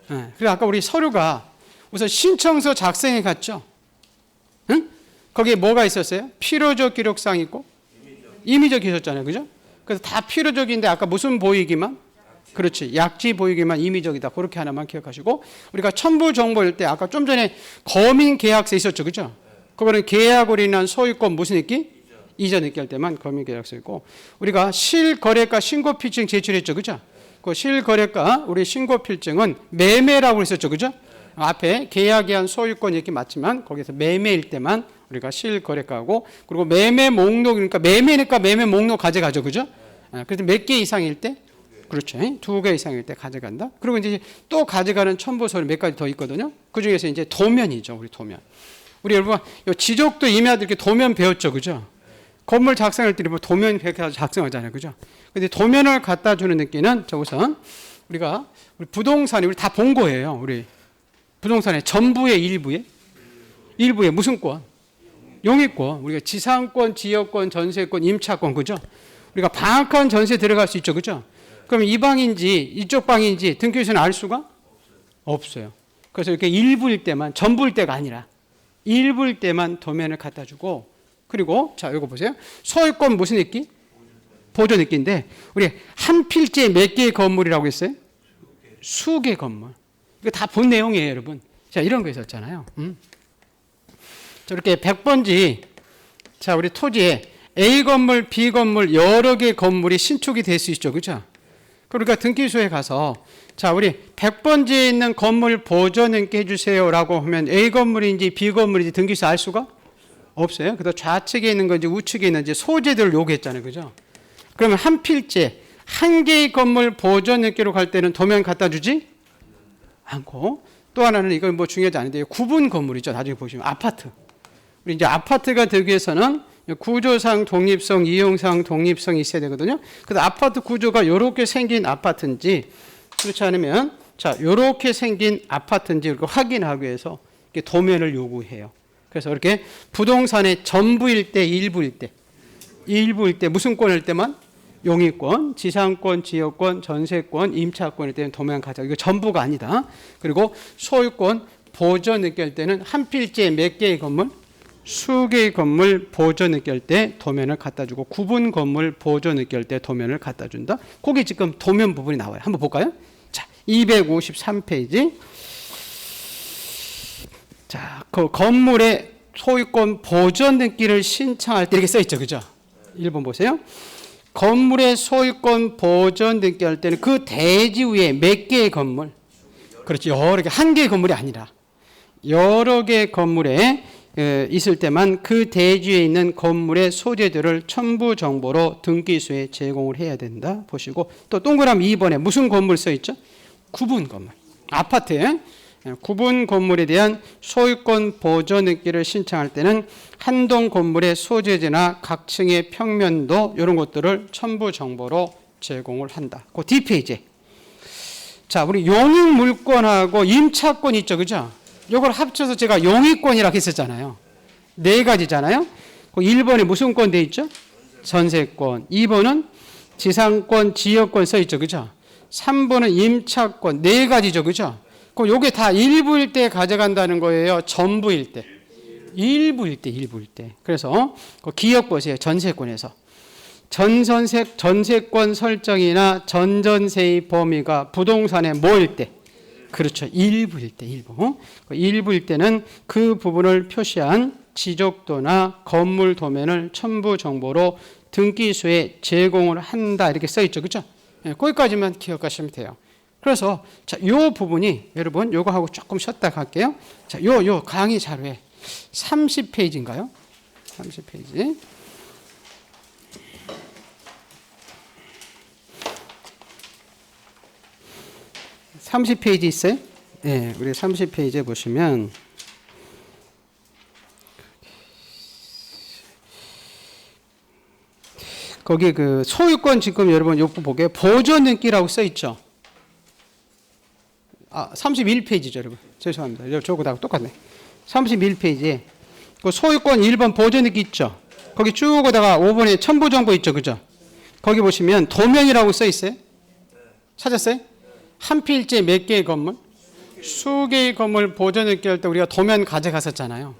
그리고 아까 우리 서류가 우선 신청서 작성해 갔죠. 응? 거기에 뭐가 있었어요? 필요적 기록사항 있고 임의적 있었잖아요. 그죠? 그래서 다 필요적인데 아까 무슨 보이기만? 그렇지. 약지 보이기만 임의적이다. 그렇게 하나만 기억하시고, 우리가 첨부 정보일 때 아까 좀 전에 거민 계약서 있었죠. 그죠? 그거는 계약으로 인한 소유권 무슨 있기? 이전 있기 할 때만 거민 계약서 있고, 우리가 실거래가 신고필증 제출했죠. 그죠? 그 실거래가 우리 신고필증은 매매라고 했었죠. 그죠? 앞에 계약에 한 소유권 이렇게 맞지만 거기서 매매일 때만 우리가 실거래가하고, 그리고 매매 목록, 그러니까 매매니까 매매 목록 가져가죠. 그죠? 그래서 몇 개 이상일 때? 그렇죠. 두 개 이상일 때 가져간다. 그리고 이제 또 가져가는 첨부 서류 몇 가지 더 있거든요. 그 중에서 이제 도면이죠. 우리 도면. 우리 여러분, 요 지적도 임야들 이렇게 도면 배웠죠. 그죠? 건물 작성할 때 뭐 도면 배워서 작성하잖아요. 그죠? 근데 도면을 갖다 주는 느낌은 저우선 우리가 우리 부동산이 우리 다 본 거예요. 우리 부동산의 전부의 일부에 무슨 권? 용의권. 우리가 지상권, 지역권, 전세권, 임차권. 그죠? 우리가 방학한 전세 들어갈 수 있죠. 그죠? 그럼 이 방인지 이쪽 방인지 등기소에서는 알 수가 없어요. 그래서 이렇게 일부일 때만, 전부일 때가 아니라 일부일 때만 도면을 갖다 주고, 그리고 자, 이거 보세요. 소유권 무슨 느낌? 보존 느낌인데 우리 한 필지에 몇 개의 건물이라고 했어요? 수개 건물. 이거 다 본 내용이에요, 여러분. 자, 이런 거 있었잖아요. 저렇게 100번지, 자, 우리 토지에 A 건물, B 건물 여러 개 건물이 신축이 될 수 있죠. 그죠? 그러니까 등기소에 가서 자, 우리 100번지에 있는 건물 보존인께 해주세요라고 하면 A 건물인지 B 건물인지 등기소 알 수가 없어요. 그다음 좌측에 있는 건지 우측에 있는지 소재들을 요구했잖아요. 그죠? 그러면 한 필지에 한 개의 건물 보존인께로 갈 때는 도면 갖다 주지 않고, 또 하나는 이건 뭐 중요하지 않은데 구분 건물이죠. 나중에 보시면 아파트. 우리 이제 아파트가 되기 위해서는 구조상 독립성, 이용상 독립성이 있어야 되거든요. 그래서 아파트 구조가 이렇게 생긴 아파트인지, 그렇지 않으면 자, 이렇게 생긴 아파트인지 이렇게 확인하기 위해서 이렇게 도면을 요구해요. 그래서 이렇게 부동산의 전부일 때, 일부일 때 무슨 권일 때만 용의권, 지상권, 지역권, 전세권, 임차권일 때는 도면 가져. 이거 전부가 아니다. 그리고 소유권 보존 느낄 때는 한 필지에 몇 개의 건물? 수개의 건물 보존 느낄 때 도면을 갖다 주고, 구분 건물 보존 느낄 때 도면을 갖다 준다. 그게 지금 도면 부분이 나와요. 한번 볼까요? 자, 253페이지. 자, 그 건물의 소유권 보존 등기를 신청할 때 이렇게 써 있죠. 그죠? 1번 보세요. 건물의 소유권 보존 등기할 때는 그 대지 위에 몇 개의 건물? 그렇죠. 여러 개, 한 개의 건물이 아니라 여러 개의 건물에 있을 때만 그 대지에 있는 건물의 소재들을 첨부 정보로 등기소에 제공을 해야 된다. 보시고, 또 동그라미 2번에 무슨 건물 써 있죠? 구분 건물. 아파트에 구분 건물에 대한 소유권 보존 등기를 신청할 때는 한 동 건물의 소재지나 각 층의 평면도 이런 것들을 첨부 정보로 제공을 한다. 그 뒷페이지. 자, 우리 용익 물권하고 임차권 있죠. 그죠? 이걸 합쳐서 제가 용익권이라고 했었잖아요. 네 가지잖아요. 그 1번에 무슨 권 돼 있죠? 전세권. 2번은 지상권, 지역권 써 있죠. 그죠? 3번은 임차권. 네 가지죠. 그죠? 그럼 요게 다 일부일 때 가져간다는 거예요. 전부일 때. 일부일 때. 그래서 그 기억 보세요. 전세권에서. 전세권 설정이나 전전세의 범위가 부동산의 뭐일 때? 그렇죠. 일부일 때, 일부. 일부일 때는 그 부분을 표시한 지적도나 건물 도면을 첨부 정보로 등기소에 제공을 한다. 이렇게 써 있죠. 그죠? 네, 거기까지만 기억하시면 돼요. 그래서 자, 요 부분이 여러분 요거 하고 조금 쉬었다 갈게요. 자, 요 강의 자료에 30페이지인가요? 30페이지. 30페이지 있어요? 네, 우리 30페이지에 보시면 거기 그 소유권 지금 여러분 요거 보게 보존 등기라고 써 있죠. 31페이지죠, 여러분. 죄송합니다. 저거하고 똑같네. 31페이지에 그 소유권 1번 보존 등기 있죠. 거기 쭉 오다가 5번에 첨부 정보 있죠, 그죠? 거기 보시면 도면이라고 써 있어요. 찾았어요? 한 필지에 몇 개의 건물? 수개의 건물 보존 등기 할 때 우리가 도면 가져갔었잖아요.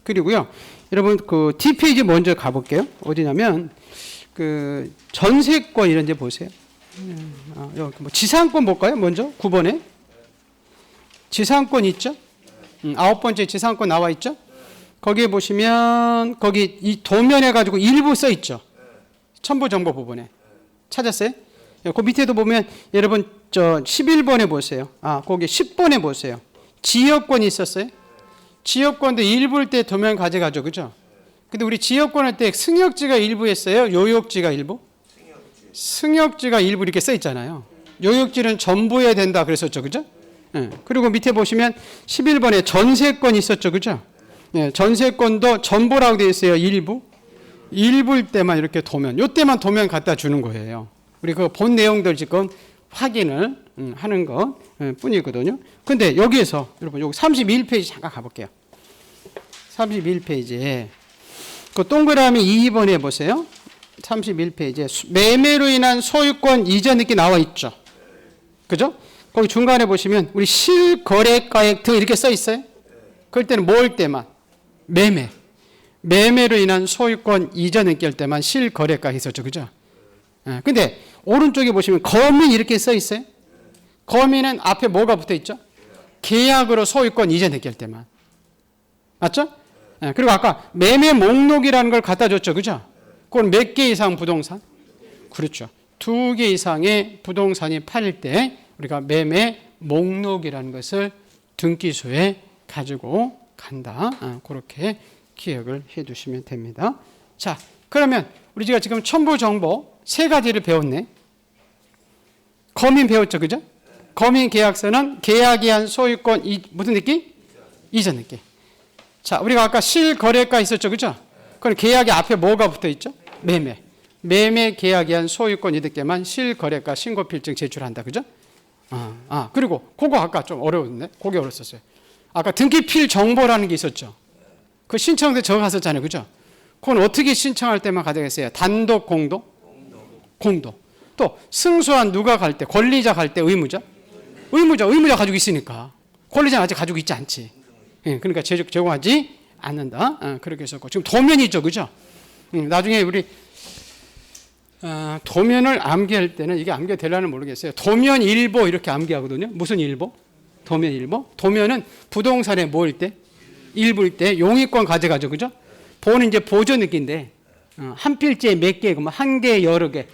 그리고요, 여러분 그 D페이지 먼저 가볼게요. 어디냐면 그 전세권 이런 데 보세요. 여기 뭐 지상권 볼까요? 먼저 9번에 지상권 있죠? 9번째 지상권 나와 있죠? 거기에 보시면 거기 이 도면에 가지고 일부 써 있죠. 첨부 정보 부분에 찾았어요? 그 밑에도 보면 여러분 저 11번에 보세요. 거기 10번에 보세요. 지역권이 있었어요. 지역권도 일부일 때 도면 가져가죠. 그죠? 근데 우리 지역권 할 때 승역지가 일부 했어요? 요역지가 일부? 승역지가 일부 이렇게 써 있잖아요. 요역지는 전부해야 된다 그랬었죠. 그죠? 예. 그리고 밑에 보시면 11번에 전세권 있었죠. 그죠? 예. 전세권도 전부라고 되어 있어요. 일부. 일부일 때만 이렇게 도면, 요때만 도면 갖다 주는 거예요. 우리 그 본 내용들 지금 확인을 하는 것 뿐이거든요. 근데 여기에서 여러분 여기 31페이지 잠깐 가볼게요. 31페이지에 그 동그라미 2번에 보세요. 31페이지에 매매로 인한 소유권 이전 이렇게 나와 있죠. 그죠? 거기 중간에 보시면 우리 실거래가액 등 이렇게 써 있어요. 그럴 때는 뭘 때만? 매매로 인한 소유권 이전 느낄 때만 실거래가 있었죠. 그죠? 근데 오른쪽에 보시면 거민 이렇게 써 있어요. 거민은 앞에 뭐가 붙어 있죠? 계약으로 소유권 이전 느낄 때만. 맞죠? 그리고 아까 매매 목록이라는 걸 갖다 줬죠. 그죠? 그건 몇 개 이상 부동산? 그렇죠. 2개 이상의 부동산이 팔릴 때 우리가 매매 목록이라는 것을 등기소에 가지고 간다. 그렇게 기억을 해 두시면 됩니다. 자, 그러면 우리가 지금 첨부 정보 3가지를 배웠네. 거민 배웠죠. 그죠? 거민 계약서는 계약이 한 소유권 무슨 느낌? 이전 느낌. 자, 우리가 아까 실거래가 있었죠. 그죠? 그럼 계약의 앞에 뭐가 붙어 있죠? 매매 계약이 한 소유권 이득게만 실거래가 신고필증 제출한다. 그죠? 그리고 그거 아까 좀 어려웠네. 그게 어렸었어요. 아까 등기필 정보라는 게 있었죠. 그 신청 때 적어갔었잖아요. 그죠? 그건 어떻게 신청할 때만 가져가겠어요? 단독, 공동? 또 승소한 누가 갈 때? 권리자 갈 때 의무자? 의무자 가지고 있으니까. 권리자는 아직 가지고 있지 않지. 그러니까 제공하지 않는다. 그렇게 했었고. 지금 도면이죠. 그죠? 나중에 우리 도면을 암기할 때는 이게 암기되려는 모르겠어요. 도면 일보 이렇게 암기하거든요. 무슨 일보? 도면 일보? 도면은 부동산에 뭐일 때? 일부일 때 용의권 가져가죠. 그죠? 보는 이제 보조 느낌인데 한 필지에 몇 개, 한 개, 여러 개.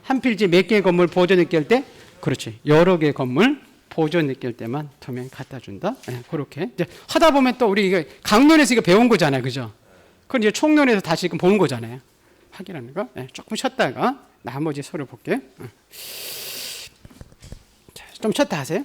한 필지에 몇 개의 건물 보조 느낄 때? 그렇지. 여러 개의 건물 보조 느낄 때만 도면 갖다 준다. 그렇게. 이제 하다 보면 또 우리 이거 강론에서 이거 배운 거잖아요. 그죠? 그건 이제 총론에서 다시 보는 거잖아요. 확인하는 거. 조금 쉬었다가 나머지 서류 볼게요. 좀 쉬었다 하세요.